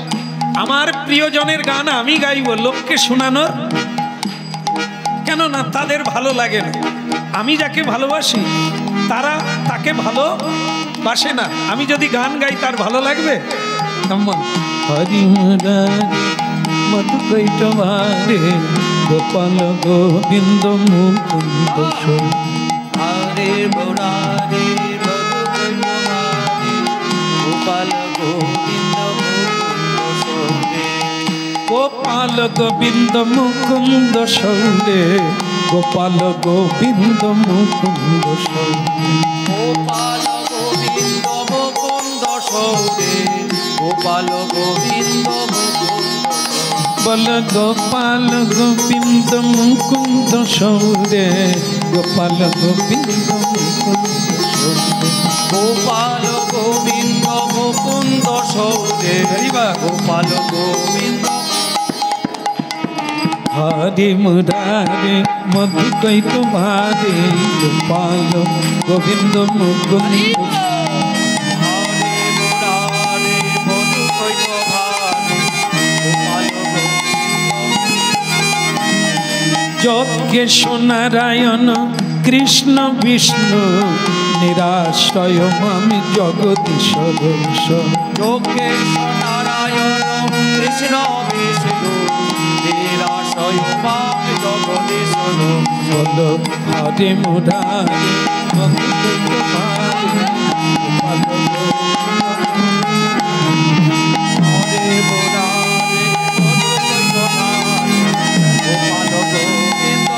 আমার প্রিয়জনের গান আমি গাইব লোককে শোনানোর, কেন না তাদের ভালো লাগে না। আমি যাকে ভালোবাসি তারা তাকে ভালোবাসে না, আমি যদি গান গাই তার ভালো লাগবে? হরি মুরারি মধু কৈটভারে গোপাল গোবিন্দ মুকুন্দ সৌরে। হরে মুরারে মধু কৈটভারে গোপাল গোবিন্দ মুকুন্দ সৌরে। গোপাল গোবিন্দ মুকুন্দ সৌরে, গোপাল গোবিন্দ মুকুন্দ সৌরে। গোপাল গোবিন্দ মুকুন্দ সৌরে, গোপাল গোবিন্দ মুকুন্দ। বল গোপাল গোবিন্দ মুকুন্দ সৌরে, গোপাল গোবিন্দ মুকুন্দ সৌরে। গোপাল গোবিন্দ মুকুন্দ সৌরে, গোপাল গোবিন্দ। হরি মুরারে মধু কৈটভারে গোপাল গোবিন্দ মুকুন্দ। হরে মুরারে মধু কৈটভারে গোপাল গোবিন্দ। যজ্ঞেশ নারায়ণ কৃষ্ণ বিষ্ণু নিরাশ্রয় আমি জগদীশ্বর। যোগেশ নারায়ণ কৃষ্ণ বিষ্ণু নিরাশ্রয় আমি জগদীশ্বর। বলো হরে মুরারে মধু কৈটভারে গোপাল হরে মুরারে মধু কৈটভারে গোপাল গোবিন্দ।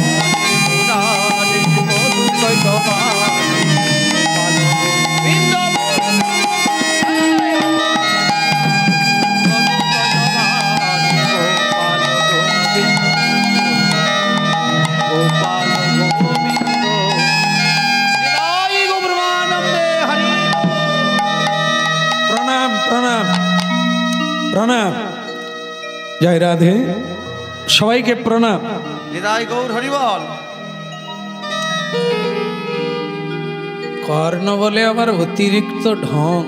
হরে মুরারে মধু কৈটভারে গোপাল গোবিন্দ। গোপাল গোবিন্দ। নিতাই গৌরবানন্দে হরি। প্রণাম প্রণাম প্রণাম, জয় রাধে, সবাইকে প্রণাম। নিতাই গৌর হরি বল। কর্ণ বলে আবার অতিরিক্ত ঢং,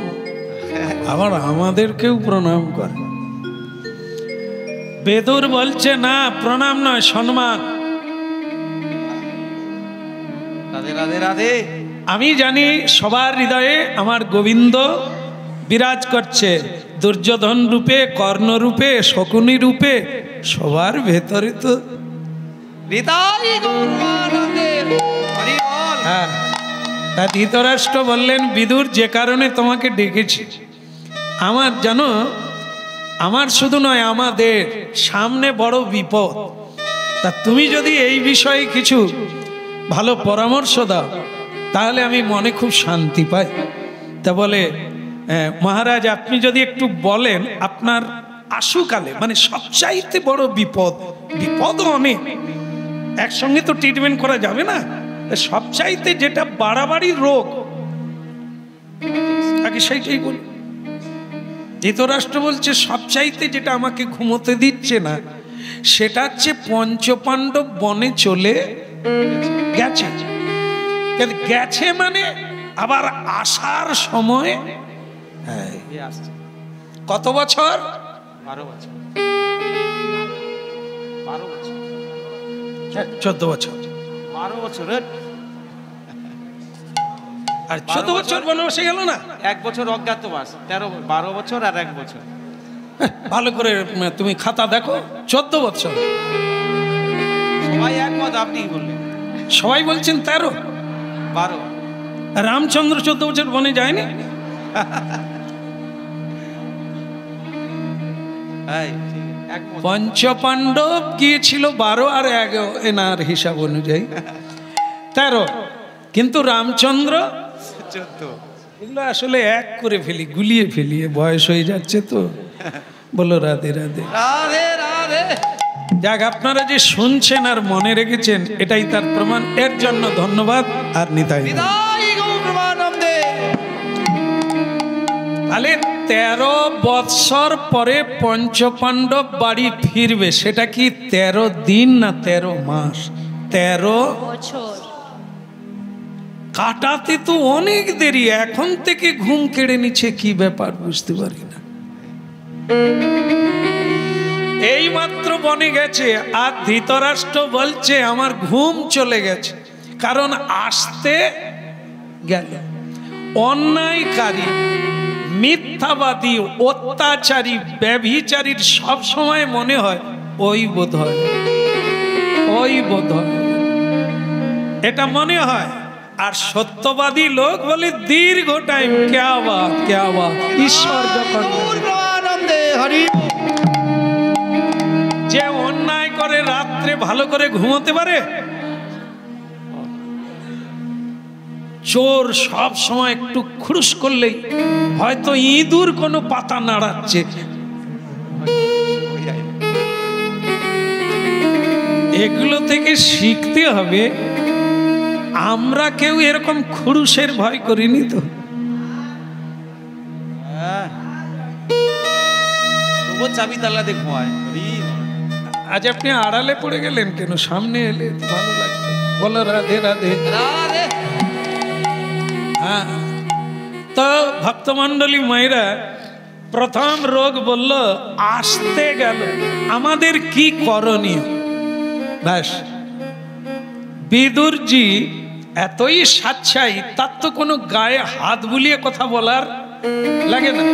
আবার আমাদেরকেও প্রণাম করে। বেদুর বলছে না, প্রণাম নয়, সম্মান। রাধে রাধে রাধে। আমি জানি সবার হৃদয়ে আমার গোবিন্দ বিরাজ করছে, দুর্যোধন রূপে, কর্ণ রূপে, শকুনি রূপে, সবার ভেতরে তো। নিতাই গৌরবানন্দে হরি বল। হ্যাঁ, তা ধৃতরাষ্ট্র বললেন, বিদুর যে কারণে তোমাকে ডেকেছি, আমার জানো, আমার শুধু নয়, আমাদের সামনে বড় বিপদ। তা তুমি যদি এই বিষয়ে কিছু ভালো পরামর্শ দাও তাহলে আমি মনে খুব শান্তি পাই। তা বলে, মহারাজ আপনি যদি একটু বলেন আপনার আশুকালে মানে সবচাইতে বড় বিপদ, বিপদও অনেক, একসঙ্গে তো ট্রিটমেন্ট করা যাবে না, সবচাইতে যেটা বাড়াবাড়ি রোগ আগে সেইটাই বল। ধৃতরাষ্ট্র বলছে সবচাইতে যেটা আমাকে ঘুমোতে দিচ্ছে না সেটা হচ্ছে পঞ্চপাণ্ডব বনে চলে গেছে। গেছে মানে আবার আসার সময় কত বছর? 12 বছর, 14 বছর, 12 বছর আর 14 বছর বনবাসে গেল না, 1 বছর অজ্ঞাতবাস, 12 বছর আর 1 বছর। ভালো করে তুমি খাতা দেখো, 14 বছর। সবাই একমত, আপনি বললেন। সবাই বলছেন 13, 12। রামচন্দ্র 14 বছর বনে যায়নি? পঞ্চপাণ্ডব গিয়েছিল 12 আর 11, এনার হিসাব অনুযায়ী 13, কিন্তু রামচন্দ্র 14। এগুলো আসলে এক করে ফেলি, গুলিয়ে ফেলি, বয়স হয়ে যাচ্ছে তো। বলো রাধে রাধে। রাধে রাধে। যাক, আপনারা যে শুনছেন আর মনে রেখেছেন এটাই তার প্রমাণ, এর জন্য ধন্যবাদ আর নিতাই। তাহলে 13 বৎসর পরে পঞ্চপাণ্ডব বাড়ি ফিরবে, সেটা কি 13 দিন না 13 মাস? 13 বছর কাটাতে তো অনেক দেরি, এখন থেকে ঘুম কেড়ে নিচ্ছে, কি ব্যাপার বুঝতে পারি না। এই মাত্র বনে গেছে আর ধৃতরাষ্ট্র বলছে আমার ঘুম চলে গেছে, কারণ আসতে গেল। অন্যায়কারী, মিথ্যাবাদী, অত্যাচারী, ব্যভিচারীর সব সময় মনে হয় ওই বোধ হয়, ওই বোধ হয়, এটা মনে হয়। আর সত্যবাদী লোক বলে দীর্ঘ টাইম, ক্যা বাত ক্যা বাত। ঈশ্বর যখন যে অন্যায় করে রাত্রে ভালো করে ঘুমোতে পারে, চোর সব সময় একটু খুরুস করলেই হয়তো ইঁদুর কোনো পাতা নাড়াচ্ছে, এগুলো থেকে শিখতে হবে। আমরা কেউ এরকম খুরুসের ভয় করিনি তো। চাবি তালা দেখো। আজ আপনি আড়ালে পড়ে গেলেন কেন? সামনে এলে ভালো লাগবে। বলো রাধে রাধে। হ্যাঁ, তো ভক্তমণ্ডলী মায়েরা, প্রথম রোগ বলল আসতে গেল, আমাদের কি করণীয়? ব্যাস, বিদুরজি এতই স্বাচ্ছাই, তার তো কোনো গায়ে হাত বুলিয়ে কথা বলার লাগে না।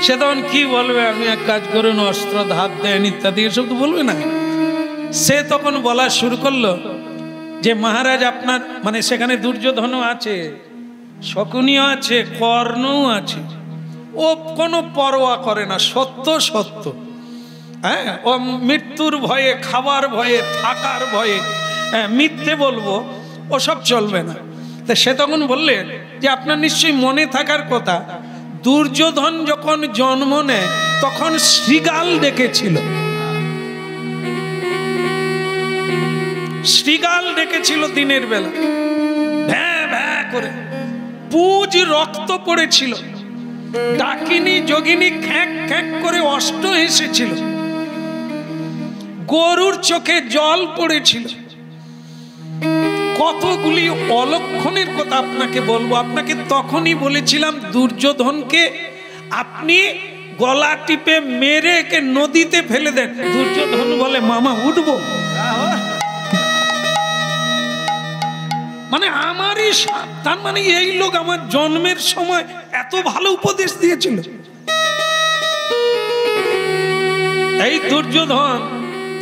সে তখন কি বলবে, আমি এক কাজ করুন, অস্ত্র ধার দেন ইত্যাদি, এসব তো বলবে না। সে তখন বলা শুরু করলো যে মহারাজ আপনার, মানে সেখানে দুর্যোধনও আছে, শকুনিও আছে, কর্ণও আছে, ও কোনো পরোয়া করে না, সত্য সত্য। হ্যাঁ, ও মৃত্যুর ভয়ে, খাবার ভয়ে, থাকার ভয়ে মিথ্যে বলবো ওসব চলবে না। তা সে তখন বললেন যে আপনার নিশ্চয়ই মনে থাকার কথা, দুর্যোধন যখন জন্ম নেয় তখন শৃগাল ডেকেছিল, শৃগাল ডেকেছিল দিনের বেলা, ভ্যাঁ ভ্যাঁ করে, পুজ রক্ত পড়েছিল, ডাকিনী যোগিনী খ্যাঁক খ্যাঁক করে অষ্ট এসেছিল, গরুর চোখে জল পড়েছিল। কতগুলি অলক্ষণের কথা আপনাকে বলবো। আপনাকে তখনই বলেছিলাম দুর্যোধনকে আপনি গলা টিপে মেরে একে নদীতে ফেলে দেন। দুর্যোধন বলে মামা উঠবো, মানে আমারই তার মানে এই লোক আমার জন্মের সময় এত ভালো উপদেশ দিয়েছিল। এই দুর্যোধন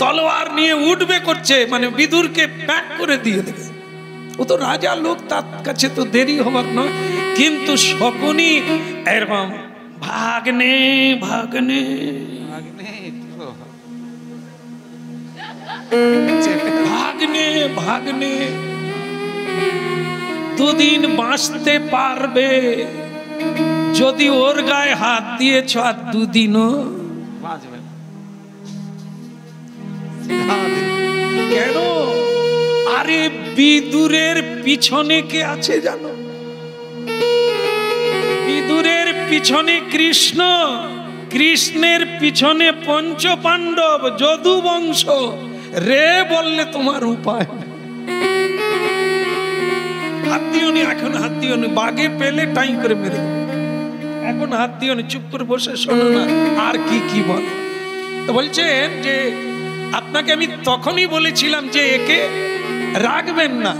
তলোয়ার নিয়ে উঠবে করছে, মানে বিদুরকে প্যাক করে দিয়ে দেবে। ও তো রাজা লোক, তার কাছে তো দেরি হবার নয়। কিন্তু শকুনি এরকম ভাগ্নে ভাগ্নে ভাগ্নে ভাগ্নে, দুদিন বাঁচতে পারবে যদি ওর গায়ে হাত দিয়েছ, আর দুদিনও বাঁচবে কেন? আরে বিদুরের পিছনে কে আছে জানো? বিদুরের পিছনে কৃষ্ণ, কৃষ্ণের পিছনে পঞ্চ পাণ্ডব, যদু বংশ। রে বললে তোমার উপায় হাত দিওনি, এখন হাত দিওনি, বাগে পেলে টাই করে মেরে এখন হাত দিওনি, চুপ করে বসে শোনো না আর কি কি বল। তো বলছেন যে আপনাকে আমি তখনই বলেছিলাম যে একে রাখবেন না।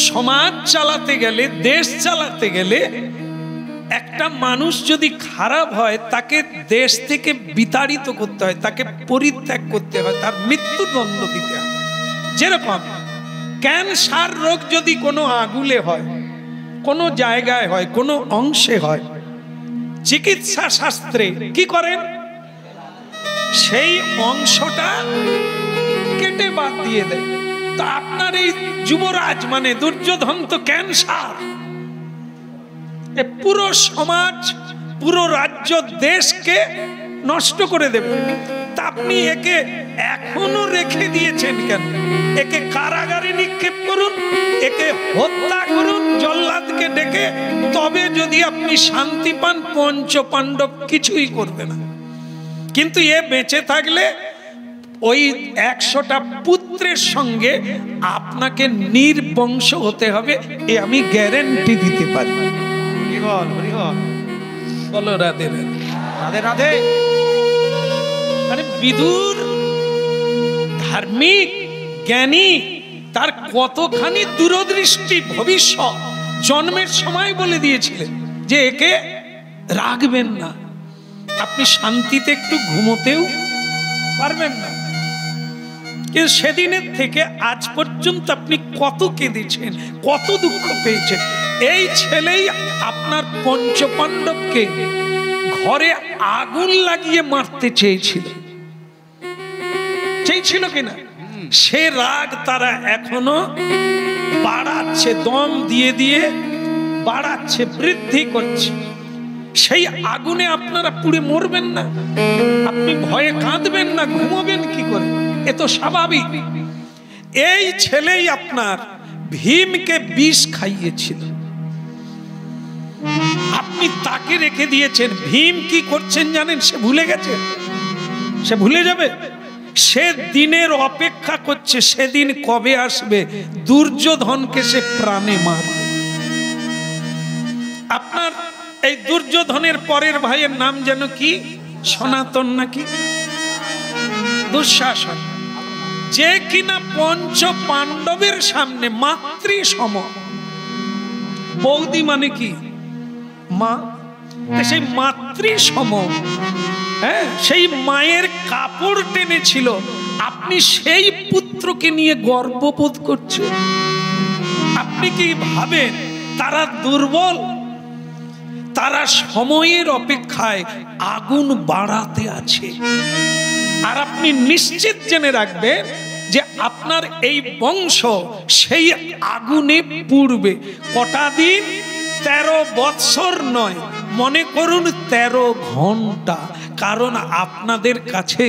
সমাজ চালাতে গেলে, দেশ চালাতে গেলে একটা মানুষ যদি খারাপ হয় তাকে দেশ থেকে বিতাড়িত করতে হয়, তাকে পরিত্যাগ করতে হয়, তার মৃত্যুদণ্ড দিতে হয়। যেরকম ক্যান্সার রোগ যদি কোনো আগুলে হয়, কোনো জায়গায় হয়, কোনো অংশে হয়, চিকিৎসা শাস্ত্রে কি করেন? সেই অংশটা কেটে বাদ দিয়ে দেয়। তো আপনার এই যুবরাজ মানে দুর্যোধন তো ক্যান্সার, পুরো সমাজ, পুরো রাজ্য, দেশকে নষ্ট করে দেবে। তা আপনি একে এখনো রেখে দিয়েছেন কেন? একে কারাগারে নিক্ষেপ করুন, একে হত্যা করুন জল্লাদকে ডেকে, তবে যদি আপনি শান্তি পান। পঞ্চ পাণ্ডব কিছুই করবে না। কিন্তু এ বেঁচে থাকলে ওই 100টা পুত্রের সঙ্গে আপনাকে নির্বংশ হতে হবে, এ আমি গ্যারান্টি দিতে পারি। বলো রাধে রাধে রাধে। মানে বিদুর ধার্মিক জ্ঞানী, তার কতখানি দূরদৃষ্টি, ভবিষ্যৎ জন্মের সময় বলে দিয়েছিলেন যে একে রাখবেন না। আপনি শান্তিতে একটু ঘুমোতেও পারবেন না। কিন্তু সেদিনের থেকে আজ পর্যন্ত আপনি কত কেঁদেছেন, কত দুঃখ পেয়েছেন। এই ছেলেই আপনার পঞ্চপাণ্ডবকে ঘরে আগুন লাগিয়ে মারতে চেয়েছিল কিনা? সে রাগ তারা এখনো বাড়াচ্ছে, দম দিয়ে দিয়ে বাড়াচ্ছে, বৃদ্ধি করছে। সেই আগুনে আপনারা পুড়ে মরবেন না? আপনি ভয়ে কাঁদবেন না? ঘুমাবেন কি করে? এ তো স্বাভাবিক। এই ছেলেই আপনার ভীমকে বিষ খাইয়েছিল, আপনি তাকে রেখে দিয়েছেন। ভীম কি করছেন জানেন? সে ভুলে গেছে, সে ভুলে যাবে। সে দিনের অপেক্ষা করছে, সেদিন কবে আসবে দুর্যোধনকে সে প্রাণে মারবে। আপনার এই দুর্যোধনের পরের ভাইয়ের নাম যেন কি? সনাতন নাকি দুঃশাসন, যে কিনা পঞ্চ পাণ্ডবের সামনে মাতৃ সম। বৌদি মানে কি? মা। সেই মাতৃ সম, হ্যাঁ, সেই মায়ের কাপড় টেনেছিল। আপনি সেই পুত্রকে নিয়ে গর্ববোধ করছেন। আপনি কি ভাবেন তারা দুর্বল? তারা সময়ের অপেক্ষায় আগুন বাড়াতে আছে। আর আপনি নিশ্চিত জেনে রাখবেন যে আপনার এই বংশ সেই আগুনে পুড়বে। কটা দিন? 13 বৎসর নয়, মনে করুন 13 ঘন্টা। কারণ আপনাদের কাছে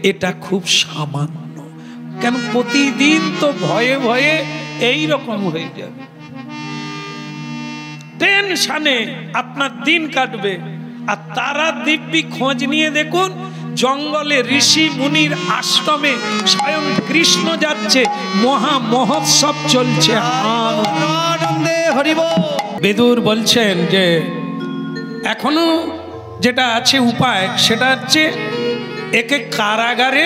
এটা খুব সামান্য। কেন? প্রতিদিন তো ভয়ে ভয়ে এই রকম হয়ে যাবে, টেনশনে আপনার দিন কাটবে। আর তারা দিব্যি খোঁজ নিয়ে দেখুন, জঙ্গলে ঋষি মুনির আশ্রমে স্বয়ং কৃষ্ণ যাচ্ছে, মহা মহোৎসব চলছে। বিদুর বলছেন যে এখনো যেটা আছে উপায়, সেটা হচ্ছে একে কারাগারে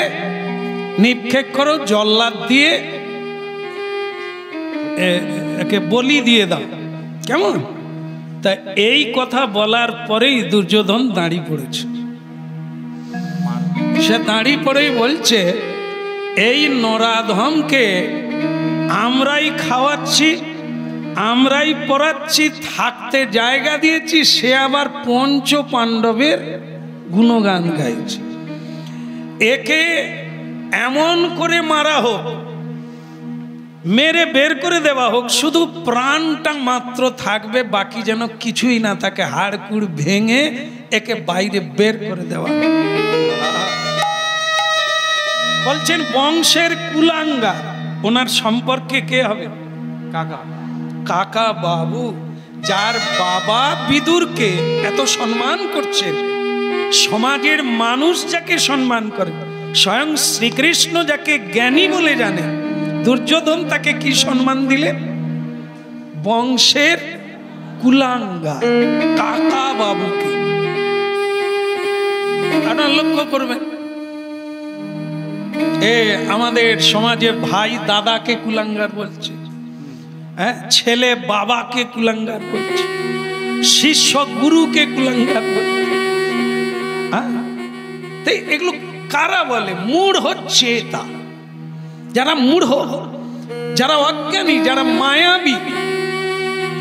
নিক্ষেপ করো, জল্লাদ দিয়ে একে বলি দিয়ে দাও, কেমন? তা এই কথা বলার পরেই দুর্যোধন দাঁড়িয়ে পড়েছে। সে দাঁড়িয়ে পড়েই বলছে, এই নরাধমকে আমরাই খাওয়াচ্ছি, আমরাই পড়াচ্ছি, থাকতে জায়গা দিয়েছি, সে আবার পঞ্চ পাণ্ডবের গুণগান গাইছে। একে এমন করে মারা হোক, মেরে বের করে দেওয়া হোক, শুধু প্রাণটা মাত্র থাকবে, বাকি যেন কিছুই না থাকে। হাড়কুড় ভেঙে একে বাইরে বের করে দেওয়া। বলছেন বংশের কুলাঙ্গার, ওনার সম্পর্কে কে হবে? কাকা। কাকা বাবু, যার বাবা বিদুরকে এত সম্মান করছেন, সমাজের মানুষ যাকে সম্মান করে, স্বয়ং শ্রীকৃষ্ণ যাকে জ্ঞানী বলে জানে, দুর্যোধন তাকে কি সম্মান দিলেন? বংশের কুলাঙ্গা, কাকা বাবুকে। আপনারা লক্ষ্য করবেন, আমাদের সমাজে ভাই দাদাকে কুলাঙ্গার বলছে, হ্যাঁ, ছেলে বাবাকে কুলাঙ্গার বলছে, শিষ্য গুরুকে কুলাঙ্গার বলছে। এগুলো কারা বলে? মূঢ় হচ্ছে তা, যারা মূঢ়, যারা অজ্ঞানী, যারা মায়াবী,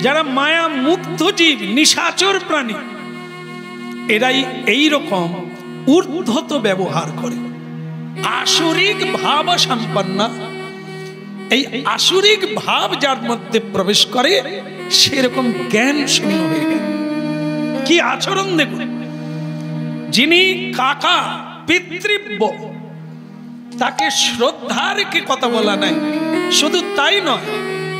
যারা মায়া মুক্ত জীব, নিশাচর প্রাণী, এরাই এইরকম ঊর্ধ্বত ব্যবহার করে। আসরিক ভাব সম্পন্ন, এই আসরিক ভাব যার মধ্যে প্রবেশ করে, সেরকম জ্ঞান শূন্য হয়ে গেল। কি আচরণ দেখুন, যিনি কাকা পিতৃব্য, তাকে শ্রদ্ধা রেখে কথা বলা নাই। শুধু তাই নয়,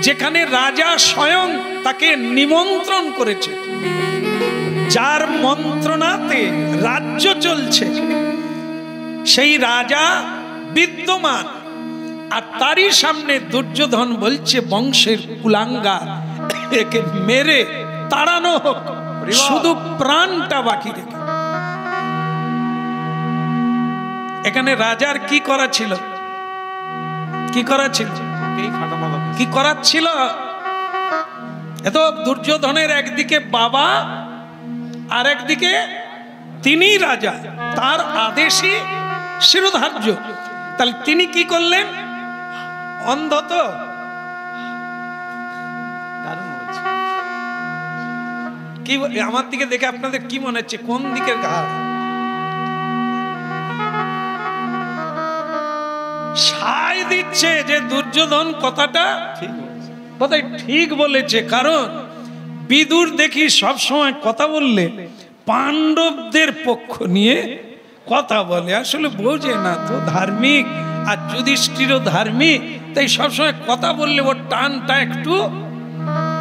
যেখানে রাজা স্বয়ং তাকে নিমন্ত্রণ করেছে, যার মন্ত্রণাতে রাজ্য চলছে, সেই রাজা বিদ্যমান, আর তারই সামনে দুর্যোধন বলছে বংশের কুলাঙ্গা, একে মেরে তাড়ানো হোক, শুধু প্রাণটা বাকি রেখে। এখানে রাজার কি করা ছিল? কি করা ছিল? কি করার ছিল? এত দুর্যোধনের একদিকে বাবা, আর একদিকে তিনি রাজা, তার আদেশই শিরোধার্য। তাহলে তিনি কি করলেন? অন্ধ তো, কি আমার দিকে দেখে আপনাদের কি মনে হচ্ছে? কোন দিকের ঘাড়? সায় দিচ্ছে যে দুর্যোধন কথাটা ঠিক বলেছে। কারণ বিদুর দেখি সব সময় কথা বললে পাণ্ডবদের পক্ষ নিয়ে কথা বলে, আসলে বোঝে না তো ধার্মিক, আর যুধিষ্ঠিরও ধার্মিক, তাই সবসময় কথা বললে ওর টানটা একটু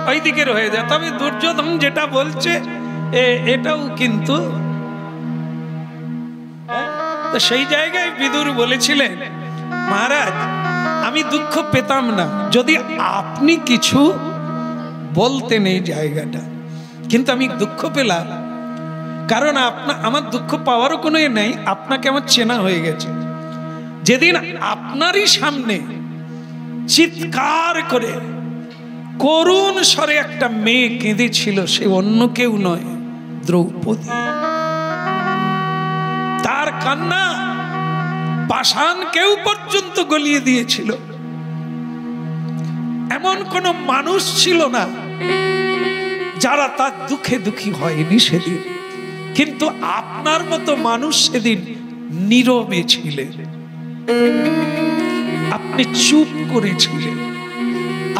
ওই দিকের হয়ে যায়। তবে দুর্যোধন যেটা বলছে এটাও কিন্তু, তো সেই জায়গায় বিদুর বলেছিলেন, মহারাজ আমি দুঃখ পেতাম না যদি আপনি কিছু বলতেন এই জায়গাটা, কিন্তু আমি দুঃখ পেলাম কারণ আমার দুঃখ পাওয়ারও কোনো এ নেই, আপনাকে আমার চেনা হয়ে গেছে। যেদিন আপনারই সামনে চিৎকার করে করুণ স্বরে একটা মেয়ে কেঁদেছিল, সে অন্য কেউ নয়, দ্রৌপদী। তার কান্না পাষাণ কেউ পর্যন্ত গলিয়ে দিয়েছিল। এমন কোন মানুষ ছিল না যারা তার দুঃখে দুঃখী হয়নি সেদিন, কিন্তু আপনার মতো মানুষ সেদিন নীরবে ছিলেন, আপনি চুপ করেছিলেন।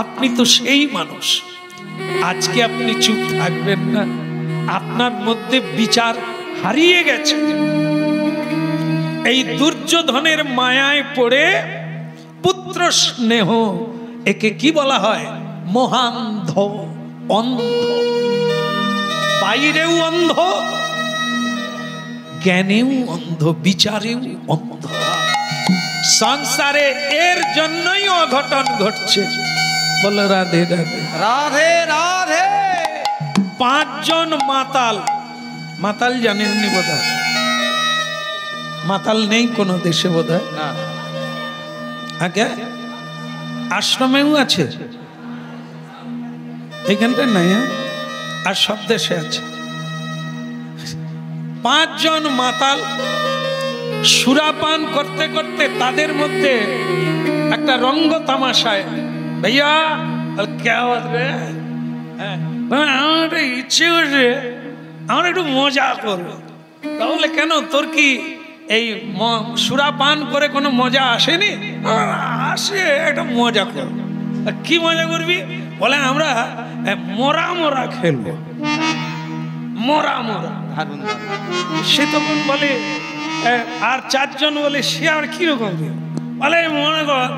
আপনি তো সেই মানুষ, আজকে আপনি চুপ থাকবেন না, আপনার মধ্যে বিচার হারিয়ে গেছে। এই দুর্যোধনের মায়ায় পড়ে পুত্র স্নেহ, একে কি বলা হয়? মহান্ধ, অন্ধ, বাইরেও অন্ধ, জ্ঞানেও অন্ধ, বিচারেও অন্ধ। সংসারে এর জন্যই অঘটন ঘটছে। বলো রাধে রাধে, রাধে রাধে। 5 জন মাতাল, মাতাল জানেননি বোধহয়? মাতাল নেই কোনো দেশে বোধহয় না, আগে আশ্রমেও আছে, এখানটা নাই, আর সব দেশে আছে। 5 জন মাতাল সুরাপান করতে করতে তাদের মধ্যে একটা রঙ্গ তামাশায়, ভাইয়া আমার ইচ্ছে করছে আমার একটু মজা করবো। তাহলে কেন, তোর কি এই সুরাপান করে কোনো মজা আসেনি? আসে, একটা মজা করবো। কি মজা করবি? বলে আমরা মরা মরা খেলবো, মরা মরা। সে তখন বলে, আর 4 জন বলে সে আর কিরকম বলে মনে কর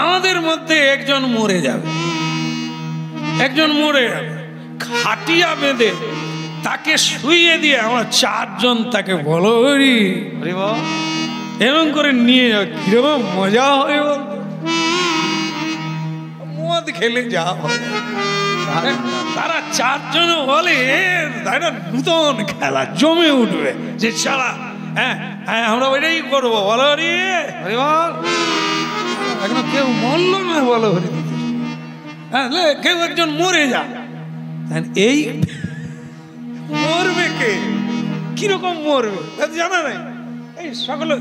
আমাদের মধ্যে একজন মরে যাবে, একজন মরে যাবে, খাটিয়া বেঁধে তাকে শুইয়ে দিয়ে আমরা চারজন তাকে বলো এরকম করে নিয়ে যাও, কিরকম মজা হয় বলতো। মদ খেলে যা হয় তারা চারজন বলে নূতন খেলা জমে উঠবে যে সারা হ্যাঁ হ্যাঁ আমরা ওইটাই করবো বলো রে। এখন কেউ মরল না বলো হরি, হ্যাঁ কেউ একজন মরে যা, এই মরবে কে, কিরকম মরবে জানা নাই, এই সকলে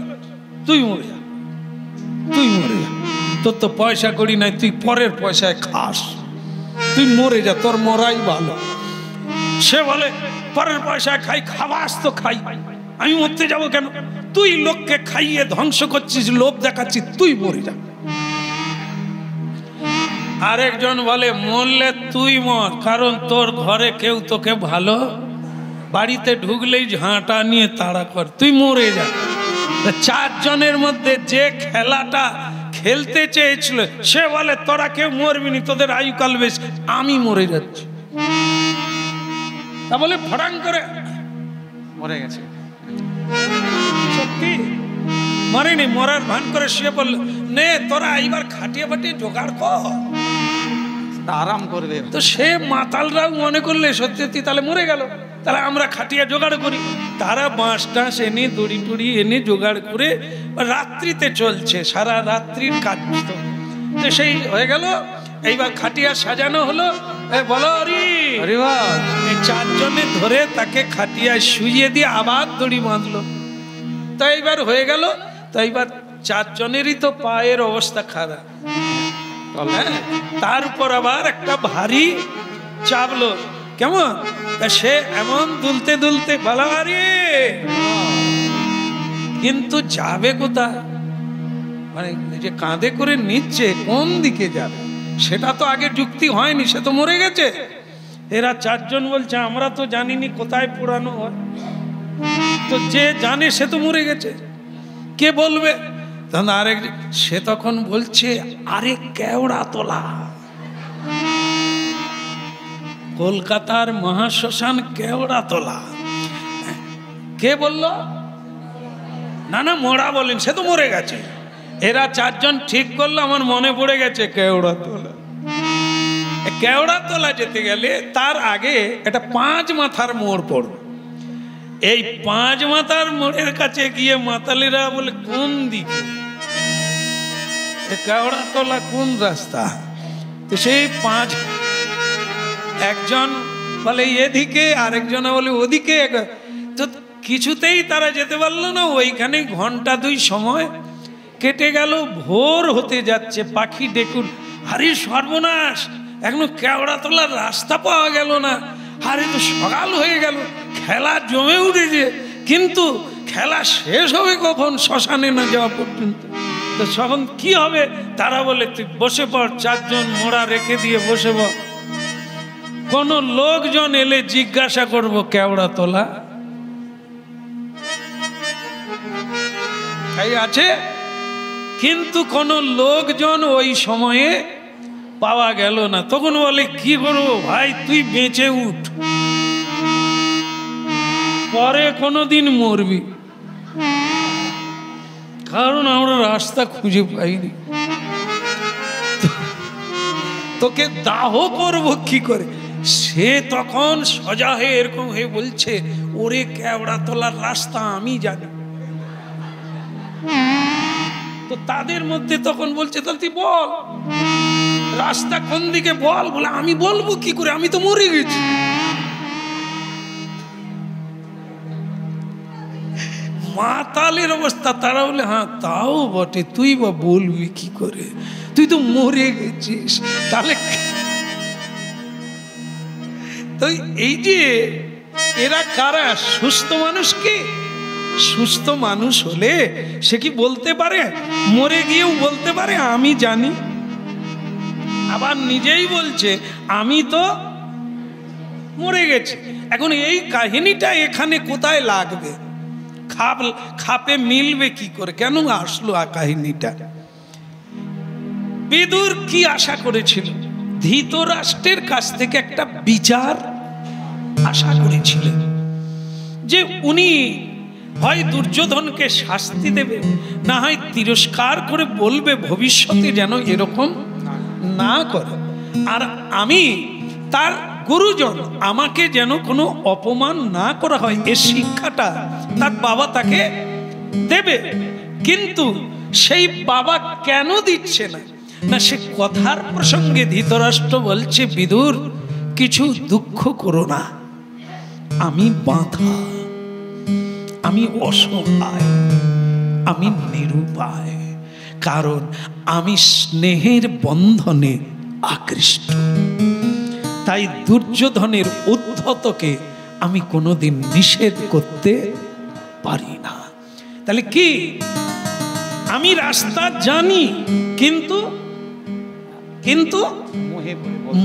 তুই মরে যা, তুই মরে যা, তোর তো পয়সা করি নাই, তুই পরের পয়সায় খাস, তুই মরে যা, তোর মরাই ভালো। সে বলে পরের পয়সায় খাই, খাবাস তো খাই, আমি মরতে যাবো কেন, তুই লোককে খাইয়ে ধ্বংস করছিস, লোভ দেখাচ্ছিস, তুই মরে যা। আরেকজন বলে মরলে তুই মর, কারণ তোর ঘরে কেউ তোকে ভালো, বাড়িতে ঢুকলেই ঝাঁটা নিয়ে তাড়া কর, তুই মরে যা। চারজনের মধ্যে যে খেলাটা খেলতে চেয়েছিল সে বলে তোরা কেউ মরবি নি, তোদের আয়ুকাল বেশ, আমি মরে যাচ্ছি। তা বলে ফটাং করে মরে গেছে, সত্যি মরেনি, মরার ভান করে সে বলল নে তোরা এইবার খাটিয়ে ফাটিয়ে জোগাড় কর, আরাম করবে। তো সে মাতালরাও মনে করলে সত্যি সত্যি তাহলে মরে গেল, তাহলে আমরা খাটিয়া জোগাড় করি। তারা বাঁশ টাঁশ এনে দড়ি টড়ি এনে জোগাড় করে রাত্রিতে চলছে, সারা রাত্রির কাজ তো সেই হয়ে গেল। এইবার খাটিয়া সাজানো হলো, বলো এই চারজনে ধরে তাকে খাটিয়া শুইয়ে দিয়ে আবার দড়ি বাঁধলো। তো এইবার হয়ে গেল, তো এইবার চারজনেরই তো পায়ের অবস্থা খারাপ, তার উপর আবার একটা ভারী চাপলো, কেমন সে এমন দুলতে দুলতে বালাবাড়ি, কিন্তু যাবে কোথায়, মানে যে কাঁধে করে নিচ্ছে কোন দিকে যাবে সেটা তো আগে যুক্তি হয়নি, সে তো মরে গেছে। এরা চারজন বলছে আমরা তো জানিনি কোথায় পোড়ানো হয়, তো যে জানে সে তো মরে গেছে, কে বলবে? তখন আরেক সে তখন বলছে আরে কেওড়া তোলা, কলকাতার মহাশ্মশান কেওড়া তোলা। কে বলল? না না মোড়া বলেন, সে তো মরে গেছে। এরা চারজন ঠিক করলো, আমার মনে পড়ে গেছে কেওড়া তোলা। কেওড়া তোলা যেতে গেলে তার আগে একটা 5 মাথার মোড় পড়বে, এই 5 মাথার মোড়ের কাছে গিয়ে মাতালিরা বলে কোন দিকে কেওড়া তোলা, কোন রাস্তা? তো সেই 5 একজন বলে এদিকে, আরেকজন বলে ওদিকে, তো কিছুতেই তারা যেতে পারলো না। ওইখানে ঘন্টা 2 সময় কেটে গেল, ভোর হতে যাচ্ছে, পাখি ডেকুন, আরে সর্বনাশ, এখনো কেওড়া তোলার রাস্তা পাওয়া গেল না, আরে তো সকাল হয়ে গেল, খেলা জমে উঠেছে, কিন্তু খেলা শেষ হবে কখন, শ্মশানে না যাওয়া পর্যন্ত। তো তখন কি হবে? তারা বলে তুই বসে পড়, চারজন মোড়া রেখে দিয়ে বসে পড়, কোন লোকজন এলে জিজ্ঞাসা করব কেওড়া তোলা তাই আছে, কিন্তু কোন লোকজন ওই সময়ে পাওয়া গেল না। তখন বলে কি করবো ভাই, তুই বেঁচে উঠ, পরে কোনোদিন মরবি, কারণ আমরা রাস্তা খুঁজে পাইনি, তোকে দাহ করব কি করে। সে তখন সজা হয়ে এরকম হয়ে বলছে ওরে কেওড়া তোলার রাস্তা আমি জানি। তো তাদের মধ্যে তখন বলছে তাহলে তুই বল রাস্তা কোন দিকে বল, বলে আমি বলবো কি করে, আমি তো মরে গেছি। মাতালের অবস্থা। তারা বলে হ্যাঁ তাও বটে, তুই বা বলবি কি করে, তুই তো মরে গেছিস। তাহলে তো এই যে এরা কারা? সুস্থ মানুষ কি? সুস্থ মানুষ হলে সে কি বলতে পারে, মরে গিয়েও বলতে পারে আমি জানি, আবার নিজেই বলছে আমি তো মরে গেছি। এখন এই কাহিনীটা এখানে কোথায় লাগবে, খাপে মিলবে কি করে, কেন আসলো কাহিনীটা? বিদুর কি আশা করেছিল? ধৃতরাষ্ট্রের কাছ থেকে একটা বিচার আশা করেছিলেন, যে উনি হয় দুর্যোধনকে শাস্তি দেবে, না হয় তিরস্কার করে বলবে ভবিষ্যতে যেন এরকম না করে, আর আমি তার গুরুজন, আমাকে যেন কোনো অপমান না করা হয়, এ শিক্ষাটা তার বাবা তাকে দেবে। কিন্তু সেই বাবা কেন দিচ্ছে না? না, সে কথার প্রসঙ্গে ধৃতরাষ্ট্র বলছে, বিদুর কিছু দুঃখ করো না, আমি বাঁধা, আমি অসহায়, আমি নিরুপায়, কারণ আমি স্নেহের বন্ধনে আকৃষ্ট। তাই দুর্যোধনের উদ্ধতকে আমি কোনোদিন নিষেধ করতে পারি না। তাহলে কি, আমি রাস্তা জানি, কিন্তু কিন্তু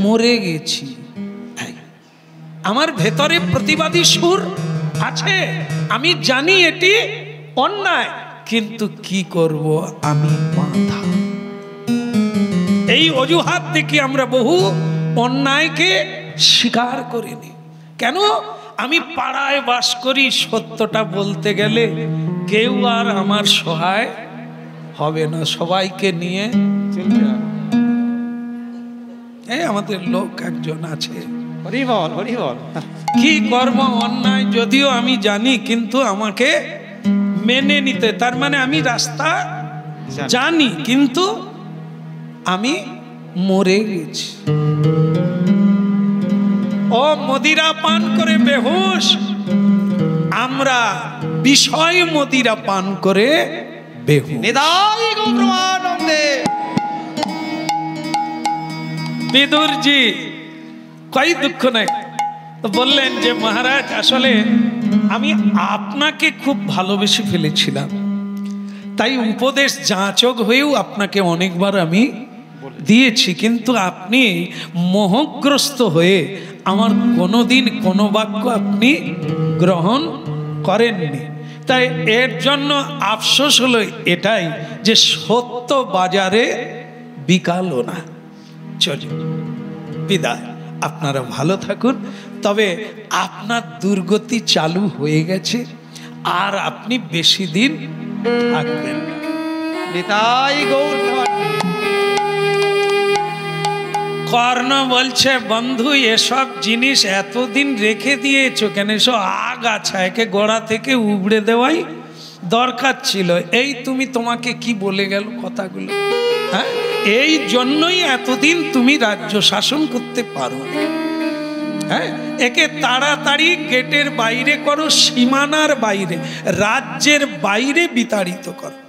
মরে গেছি। আমার ভেতরে প্রতিবাদী সুর আছে, আমি জানি এটি অন্যায়, কিন্তু কি করব, আমি বাঁধা। এই অজুহাত থেকে আমরা বহু অন্যায়কে স্বীকার করিনি। কেন? আমি পাড়ায় বাস করি, সত্যটা বলতে গেলে কেউ আর আমার সহায় হবে না, সবাইকে নিয়ে চলতে হবে। এই আমাদের লোক একজন আছে, হরিবল হরিবল, কি কর্ম অন্যায় যদিও আমি জানি, কিন্তু আমাকে মেনে নিতে, তার মানে আমি রাস্তা জানি, কিন্তু আমি মরে গেছি। ও মদিরা পান করে বেহুশ, আমরা বিষয় মদিরা পান করে বেহুশ। বিদুরজি কই দুঃখ নাই, তো বললেন যে মহারাজ, আসলে আমি আপনাকে খুব ভালোবেসে ফেলেছিলাম, তাই উপদেশ যাচক হয়েও আপনাকে অনেকবার আমি দিয়েছি, কিন্তু আপনি মোহগ্রস্ত হয়ে আমার কোনোদিন কোনো বাক্য আপনি গ্রহণ করেননি। তাই এর জন্য আফসোস হলো এটাই যে সত্য বাজারে বিকালো না। চলুন, বিদায়, আপনারা ভালো থাকুন। তবে আপনার দুর্গতি চালু হয়ে গেছে, আর আপনি বেশি দিন থাকবেন না। কর্ণ বলছে, বন্ধু এসব জিনিস এতদিন রেখে দিয়েছো কেন? এসব আগাছা, একে গোড়া থেকে উবড়ে দেওয়াই দরকার ছিল। এই তুমি, তোমাকে কি বলে গেল কথাগুলো? হ্যাঁ, এই জন্যই এতদিন তুমি রাজ্য শাসন করতে পারো। হ্যাঁ, একে তাড়াতাড়ি গেটের বাইরে করো, সীমানার বাইরে, রাজ্যের বাইরে বিতাড়িত করো।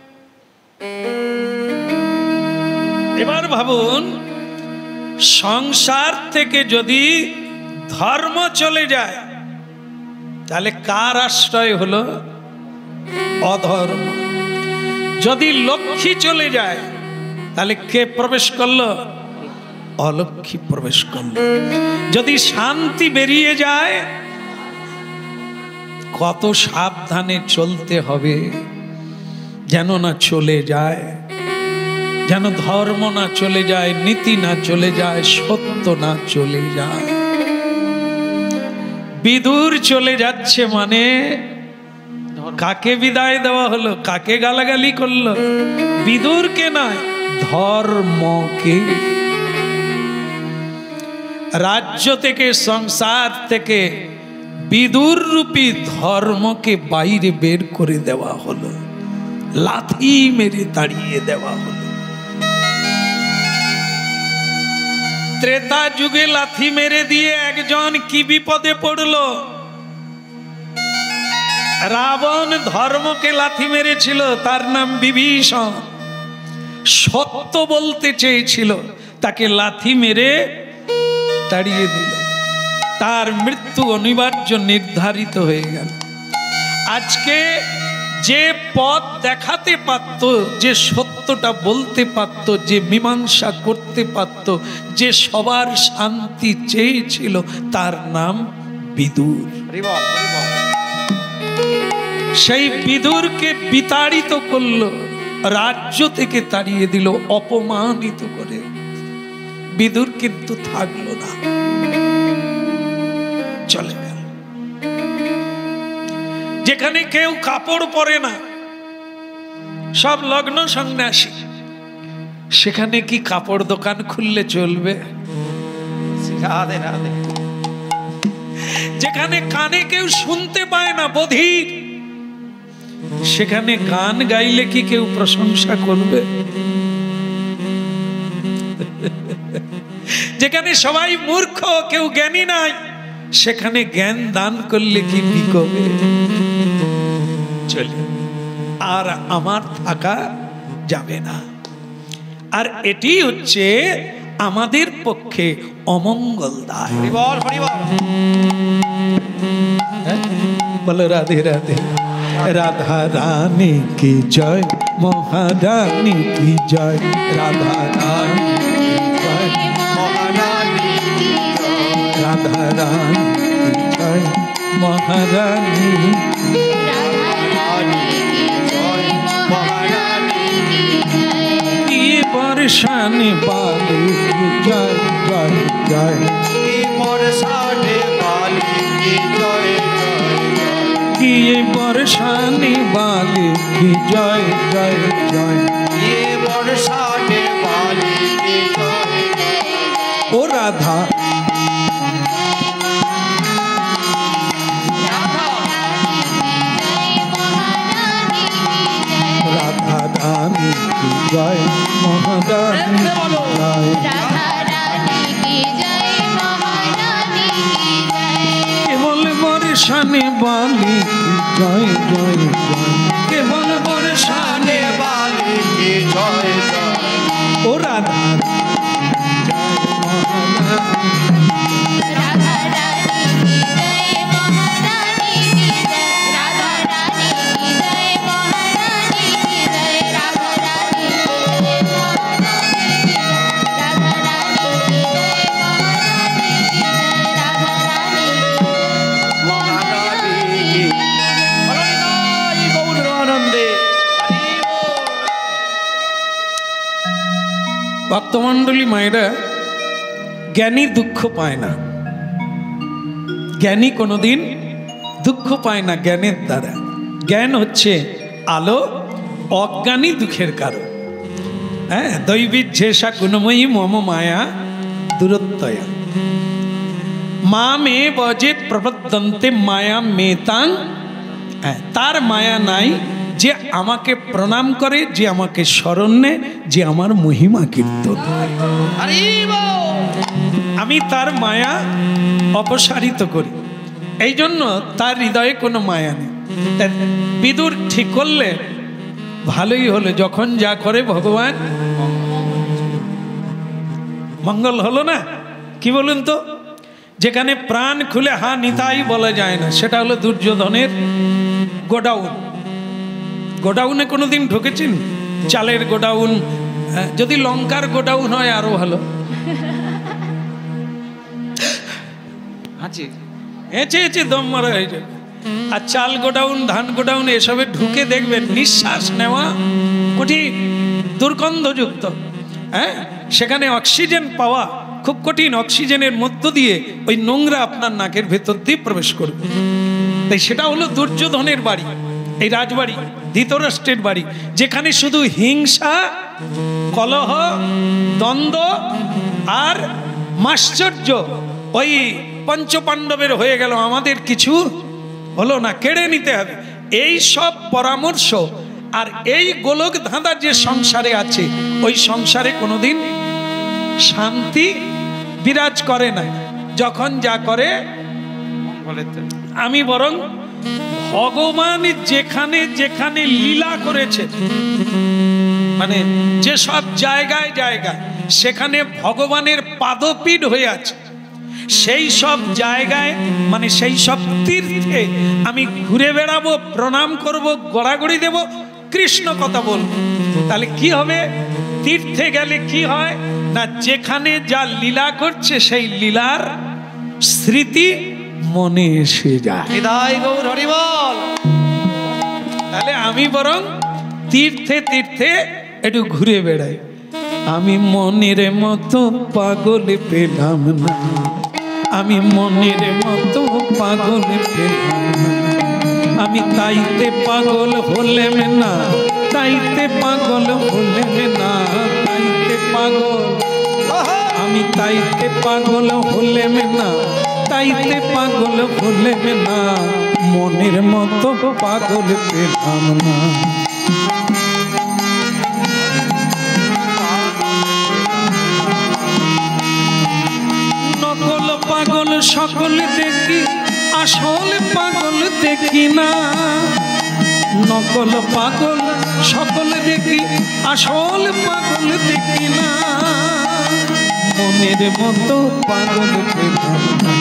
এবার ভাবুন, সংসার থেকে যদি ধর্ম চলে যায়, তাহলে কার আশ্রয় হলো? অধর্ম। যদি লক্ষ্মী চলে যায়, তাহলে কে প্রবেশ করলো? অলক্ষ্মী প্রবেশ করলো। যদি শান্তি বেরিয়ে যায়, কত সাবধানে চলতে হবে যেন না চলে যায়, যেন ধর্ম না চলে যায়, নীতি না চলে যায়, সত্য না চলে যায়। বিদুর চলে যাচ্ছে মানে কাকে বিদায় দেওয়া হলো? কাকে গালাগালি করলো? বিদুরকে নয়, ধর্মকে। রাজ্য থেকে, সংসার থেকে বিদুর রূপী ধর্মকে বাইরে বের করে দেওয়া হলো, লাথি মেরে তাড়িয়ে দেওয়া হলো। ত্রেতা যুগে লাথি মেরে দিয়ে একজন কি বিপদে পড়লো? রাবণ ধর্মকে লাথি মেরেছিল, তার নাম বিভীষণ। সত্য বলতে চেয়েছিল, তাকে লাথি মেরে তাড়িয়ে দিল, তার মৃত্যু অনিবার্য নির্ধারিত হয়ে গেল। আজকে যে পথ দেখাতে পারত, যে সত্যটা বলতে পারত, যে মীমাংসা করতে পারত, যে সবার শান্তি চেয়েছিল, তার নাম বিদুর। সেই বিদুরকে বিতাড়িত করলো, রাজ্য থেকে তাড়িয়ে দিল, অপমানিত করে বিদুর কিন্তু থাকলো না, চলে গেল। যেখানে কেউ কাপড় পরে না, সব লগ্ন সন্ন্যাসী, সেখানে কি কাপড় দোকান খুললে চলবে? রাধে রাধে। যেখানে কানে কেউ শুনতে পায় না, বধির, সেখানে গান গাইলে কি কেউ প্রশংসা করবে? যেখানে সবাই মূর্খ, কেউ জ্ঞানী নাই, সেখানে জ্ঞান দান করলে কি বিকবে? চলে, আর আমার থাকা যাবে না। আর এটি হচ্ছে আমাদের পক্ষে অমঙ্গলদায়। হরিবল হরিবল। বলো রাধে রাধে। রাধা রানী কি জয়, মহারানী কি জয়, রাধা রানী কি জয়, মহারানী কি জয়, রাধা রানী কি জয়, মহারানী। রানী কি জয়, মহারানী কি জয়। কি বর্ষানি বালি কি জয় জয় জয়, কি বর্ষানে বালি কি জয় জয় জয়। কি বর্ষানি বালি কি জয় জয় জয়। কি বর্ষানে বালি কি জয় জয় জয়। ও রাধা রাধা রানী কি জয়, মহারানী কি জয়। কেবল বর্ষানে বালি কি জয় জয় জয়, কেবল বর্ষানে বালি কি জয় জয়। ও রাধা ভক্তমণ্ডলী মায়েরা, জ্ঞানী দুঃখ পায় না, জ্ঞানী কোনোদিন দুঃখ পায় না জ্ঞানের দ্বারা। জ্ঞান হচ্ছে আলো, অজ্ঞানী দুঃখের কারণ। হ্যাঁ, দৈবীর ঝেষা গুণময়ী মম মায়া দূরত্বয়া, মা মে বজে প্রবদ্ধন্তে মায়া মেতাং। হ্যাঁ, তার মায়া নাই যে আমাকে প্রণাম করে, যে আমাকে স্মরণ নেয়, যে আমার মহিমা কীর্তন। আমি তার মায়া অপসারিত করি, এই জন্য তার হৃদয়ে কোনো মায়া নেই। বিদুর ঠিক করলে ভালোই হলো, যখন যা করে ভগবান মঙ্গল হলো না। কি বলুন তো, যেখানে প্রাণ খুলে হা নিতাই বলা যায় না, সেটা হলো দুর্যোধনের গোডাউন। গোডাউনে কোনোদিন ঢুকেছেন? চালের গোডাউন, যদি লঙ্কার গোডাউন হয় আরো ভালো। হেঁচে দম মারা হয়ে যাবে। আর চাল গোডাউন, ধান গোডাউন, এসবে ঢুকে দেখবেন নিঃশ্বাস নেওয়া কঠিন, দুর্গন্ধযুক্ত। হ্যাঁ, সেখানে অক্সিজেন পাওয়া খুব কঠিন। অক্সিজেনের মধ্য দিয়ে ওই নোংরা আপনার নাকের ভেতর দিয়ে প্রবেশ করবে। তাই সেটা হলো দুর্যোধনের বাড়ি, এই রাজবাড়ি, ধৃতরাষ্ট্রের বাড়ি, যেখানে শুধু হিংসা, কলহ, দ্বন্দ্ব আর মাশ্চর্য। ওই পঞ্চপাণ্ডবের হয়ে গেল, আমাদের কিছু হলো না, কেড়ে নিতে হবে, এই সব পরামর্শ। আর এই গোলক ধাঁধা যে সংসারে আছে, ওই সংসারে কোনোদিন শান্তি বিরাজ করে না। যখন যা করে, আমি বরং ভগবান যেখানে যেখানে লীলা করেছে, মানে যেসব জায়গায় জায়গায় সেখানে ভগবানের পাদপীঠ হয়ে আছে, সেই সব জায়গায়, মানে সেই সব তীর্থে আমি ঘুরে বেড়াবো, প্রণাম করব, গড়াগড়ি দেব, কৃষ্ণ কথা বলবো। তাহলে কি হবে? তীর্থে গেলে কি হয় না, যেখানে যা লীলা করছে সেই লীলার স্মৃতি মনে এসে যায়। তাহলে আমি বরং তীর্থে তীর্থে একটু ঘুরে বেড়াই। আমি মনের মতো পাগল পেলাম না, আমি মনের মতো পাগল পেলাম না। আমি তাইতে পাগল হলেম না, তাইতে পাগল হলেম না, তাইতে পাগল, আমি তাইতে পাগল হলেম না, তাইতে পাগল হলেম না, মনের মতো পাগল পেলাম না। নকল পাগল সকল দেখি, আসল পাগল দেখি না। নকল পাগল সকল দেখি, আসল পাগল দেখি না, মনের মতো পাগল পেলাম না,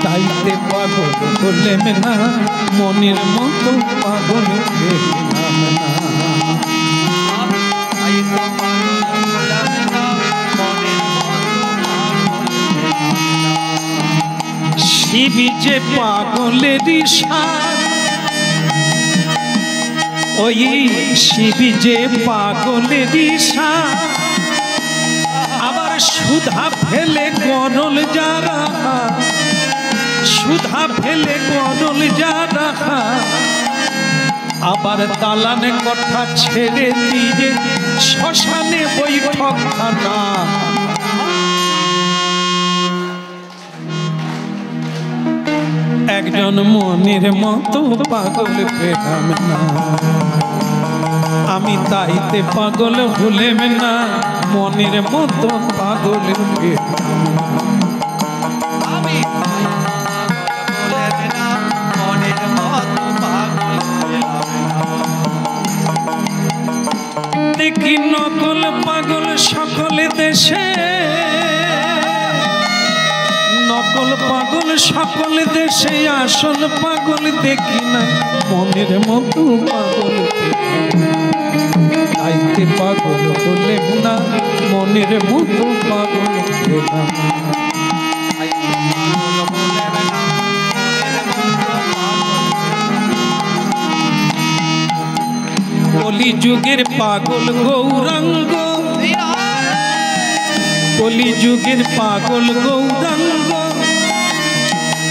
তাইতে পাগল হলেম না, মনের মতো পাগল পেলাম না। শিবি যে পাগলেরই সার, ওই শিবি যে পাগলেরই সার, আবার সুধা ফেলে গরল যারা, সুধা ফেলে গরল যারা, আবার দালানে কথা ছেড়ে দিয়ে শ্মশানে বৈঠক খানা। একজন মনের মতো পাগল পেলাম না, আমি তাইতে পাগল হলেম না, মনের মতো পাগল পেলাম না। দেখি নকল পাগল সকল দেশে, নকল পাগল সকল দেশে, আসল পাগল দেখি না, মনের মতো পাগল তাইতে পাগল হলেম না, মনের মতো পাগল পেলাম না। কলিযুগের পাগল গৌরাঙ্গ, কলিযুগের পাগল গৌরাঙ্গ,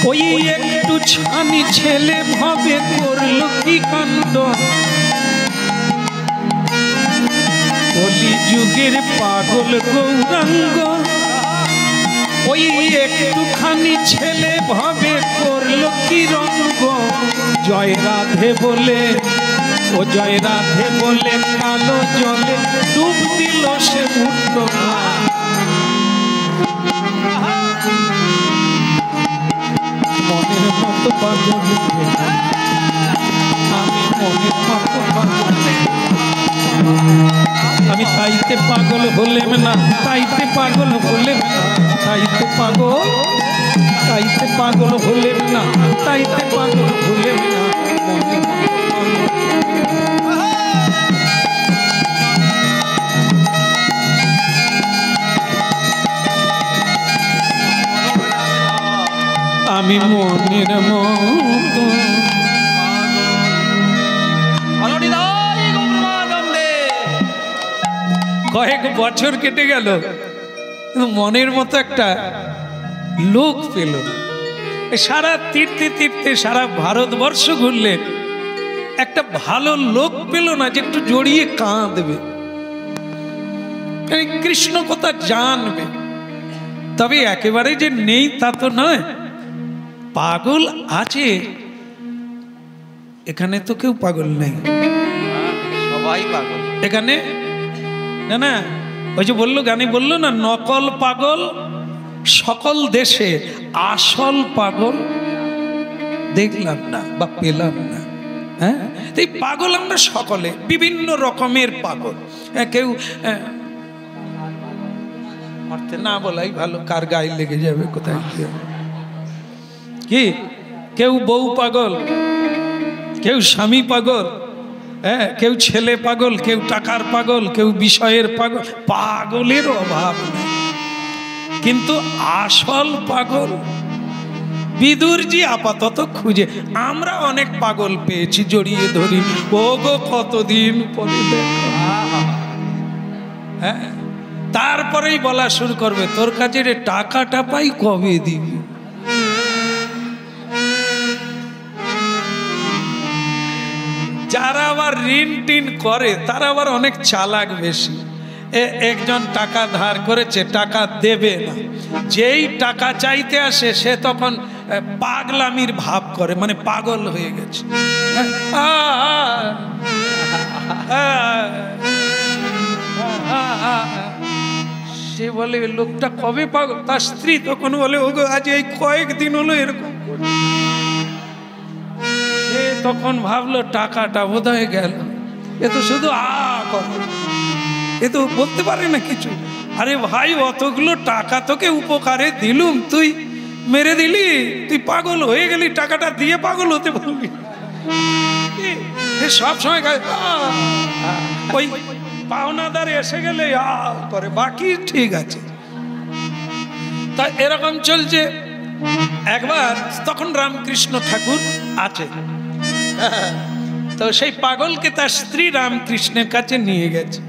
ওই একটু ছানি ছেলে ভাবে করলো কি কাণ্ড। কলিযুগের পাগল গৌরাঙ্গ, ওই একটুখানি ছেলে ভাবে করলো কি রঙ্গ। জয় রাধে বলে, ও জয় রাধে বলে কালো জলে ডুব দিল সে উঠল না। মনের মতো পাগল আমি, মনের মতো পাগল আমি, তাইতে পাগল হলেম না, তাইতে পাগল হলেম না, তাইতে পাগল, তাইতে পাগল হলেম না, তাইতে পাগল হলেম না, মনের আমি মনের মতো। কয়েক বছর কেটে গেল, মনের মতো একটা লোক পেল। সারা তীর্থে তীর্থে সারা ভারতবর্ষ ঘুরলেন, একটা ভালো লোক পেল না যে একটু জড়িয়ে কাঁদবে, কৃষ্ণ কথা জানবে। তবে একেবারে যে নেই তা তো নয়, পাগল আছে, এখানে তো কেউ পাগল নেই, সবাই পাগল এখানে। না না, ওই যে বললো, গানে বললো না, নকল পাগল সকল দেশে, আসল পাগল দেখলাম না বা পেলাম না। হ্যাঁ, এই পাগল আমরা সকলে, বিভিন্ন রকমের পাগল। কেউ না বলাই ভালো, কার গায়ে লেগে যাবে, কোথায় কি, কেউ বউ পাগল, কেউ স্বামী পাগল, হ্যাঁ, কেউ ছেলে পাগল, কেউ টাকার পাগল, কেউ বিষয়ের পাগল। পাগলের অভাব নেই, কিন্তু আসল পাগল বিদুরজি আপাতত খুঁজে। আমরা অনেক পাগল পেয়েছি, জড়িয়ে ধরি, ও গো কতদিন পরে দেখা। হ্যাঁ, তারপরেই বলা শুরু করবে তোর কাছে রে টাকাটা পাই কবে দিবি। যারা আবার ঋণ টিন করে তারা আবার অনেক চালাক বেশি। একজন টাকা ধার করেছে, টাকা দেবে না, যেই টাকা চাইতে আসে সে তখন পাগলামির ভাব করে, মানে পাগল হয়ে গেছে। সে বলে লোকটা কবে পাগল? তার স্ত্রী তখন বলে ওগো আজ এই কয়েকদিন হলো এরকম। সে তখন ভাবলো টাকাটা বোধহয় গেল, এ তো শুধু করে, এ তো বলতে পারে না কিছু। আরে ভাই অতগুলো টাকা তোকে উপকারে দিলুম, তুই মেরে দিলি, তুই পাগল হয়ে গেলি, টাকাটা দিয়ে পাগল হতে পারবি? সব সময় ওই পাওনাদার এসে গেলে করে, বাকি ঠিক আছে। তা এরকম চলছে। একবার তখন রামকৃষ্ণ ঠাকুর আছে, তো সেই পাগলকে তার স্ত্রী রামকৃষ্ণের কাছে নিয়ে গেছে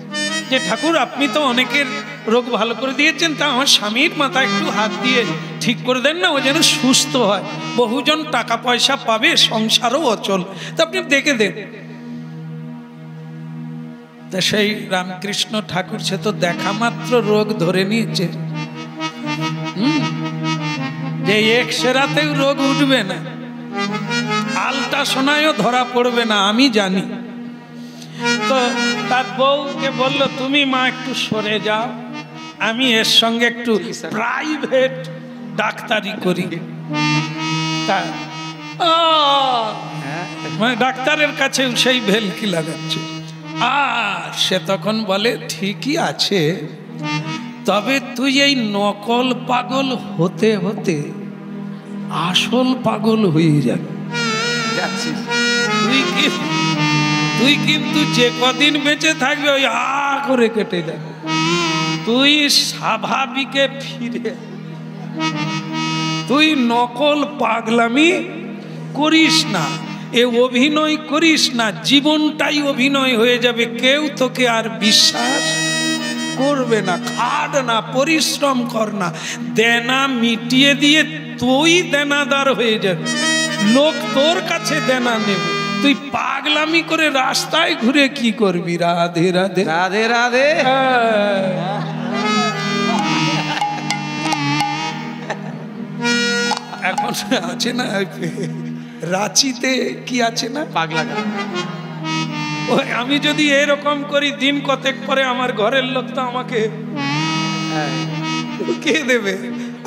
যে ঠাকুর আপনি তো অনেকের রোগ ভালো করে দিয়েছেন, তা আমার স্বামীর মাথা একটু হাত দিয়ে ঠিক করে দেন না, ও যেন সুস্থ হয়, বহুজন টাকা পয়সা পাবে, সংসারও অচল, তা আপনি দেখে দেন। তা সেই রামকৃষ্ণ ঠাকুর সে তো দেখা মাত্র রোগ ধরে নিয়েছে, যে এক্সরাতেও রোগ উঠবে না, আলট্রাসোনায়ও ধরা পড়বে না, আমি জানি। তো তার বউকে বলল তুমি মা একটু সরে যাও, আমি এর সঙ্গে একটু প্রাইভেট ডাক্তারি করি। মানে ডাক্তারের কাছে সেই ভেলকি লাগাচ্ছে। আর সে তখন বলে ঠিকই আছে, তবে তুই এই নকল পাগল হতে হতে আসল পাগল হয়ে যাবে। তুই কিন্তু যে কদিন বেঁচে থাকবে ওই করে কেটে যাবে, তুই স্বাভাবিকে ফিরে, তুই নকল পাগলামি করিস না, এ অভিনয় করিস না, জীবনটাই অভিনয় হয়ে যাবে, কেউ তোকে আর বিশ্বাস করবে না। খাট না, পরিশ্রম কর না, দেনা মিটিয়ে দিয়ে তুই দেনাদার হয়ে যাবে, লোক তোর কাছে দেনা নেবে, তুই পাগলামি করে রাস্তায় ঘুরে কি করবি? রাধে রাধে রাধে রাধে। এখন আছে না রাঁচিতে কি আছে না পাগলা, আমি যদি এরকম করি দিন কতেক পরে আমার ঘরের লোক তো আমাকে ঢুকিয়ে দেবে,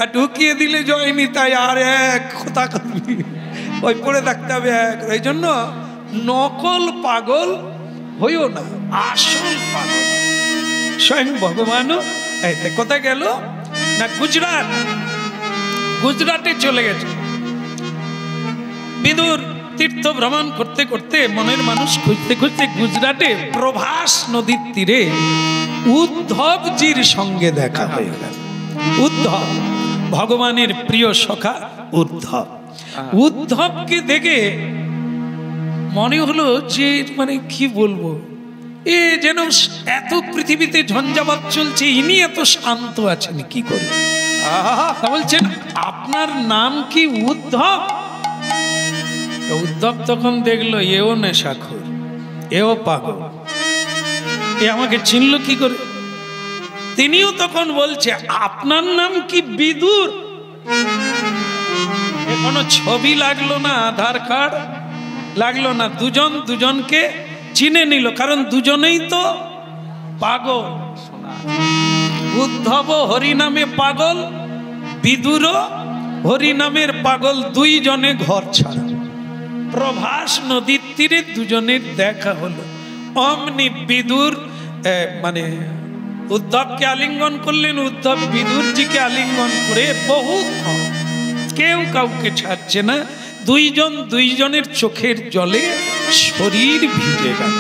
আর ঢুকিয়ে দিলে জয়নি তাই আর এক কথা করবি, ওই পড়ে থাকতে হবে এক। এই জন্য নকল পাগল হইও না, আসল পাগল স্বয়ং ভগবানও। কোথায় গেল না গুজরাট, গুজরাটে চলে গেছে। বিদুর তীর্থ ভ্রমণ করতে করতে মনের মানুষ খুঁজতে খুঁজতে গুজরাটে প্রভাস নদীর তীরে উদ্ধবজির সঙ্গে দেখা হয়ে গেল। উদ্ধব ভগবানের প্রিয় সখা উদ্ধব। উদ্ধবকে দেখে মনে হলো যে মানে কি বলবো, এ যেন এত পৃথিবীতে ঝঞ্ঝাবাত চলছে, ইনি এত শান্ত আছেন কি করে? বলছেন আপনার নাম কি উদ্ধব? উদ্ধব তখন দেখলো এও নেশাখোর, এও পাগল, এ আমাকে চিনল কি করে? তিনিও তখন বলছে আপনার নাম কি বিদুর? কোনো ছবি লাগলো না, আধার কার্ড লাগলো না, দুজন দুজনকে চিনে নিল, কারণ দুজনেই তো পাগল। উদ্ধব হরিনামে পাগল, বিদুরও হরিনামের পাগল, দুইজনে ঘর ছাড়া। প্রভাস নদীর তীরে দুজনের দেখা হলো। অমনি বিদুর মানে উদ্ধবকে আলিঙ্গন করলেন, উদ্ধব বিদুরজিকে আলিঙ্গন করে বহুক্ষণ, কেউ কাউকে ছাড়ছে না, দুইজন দুইজনের চোখের জলে শরীর ভিজে গেল।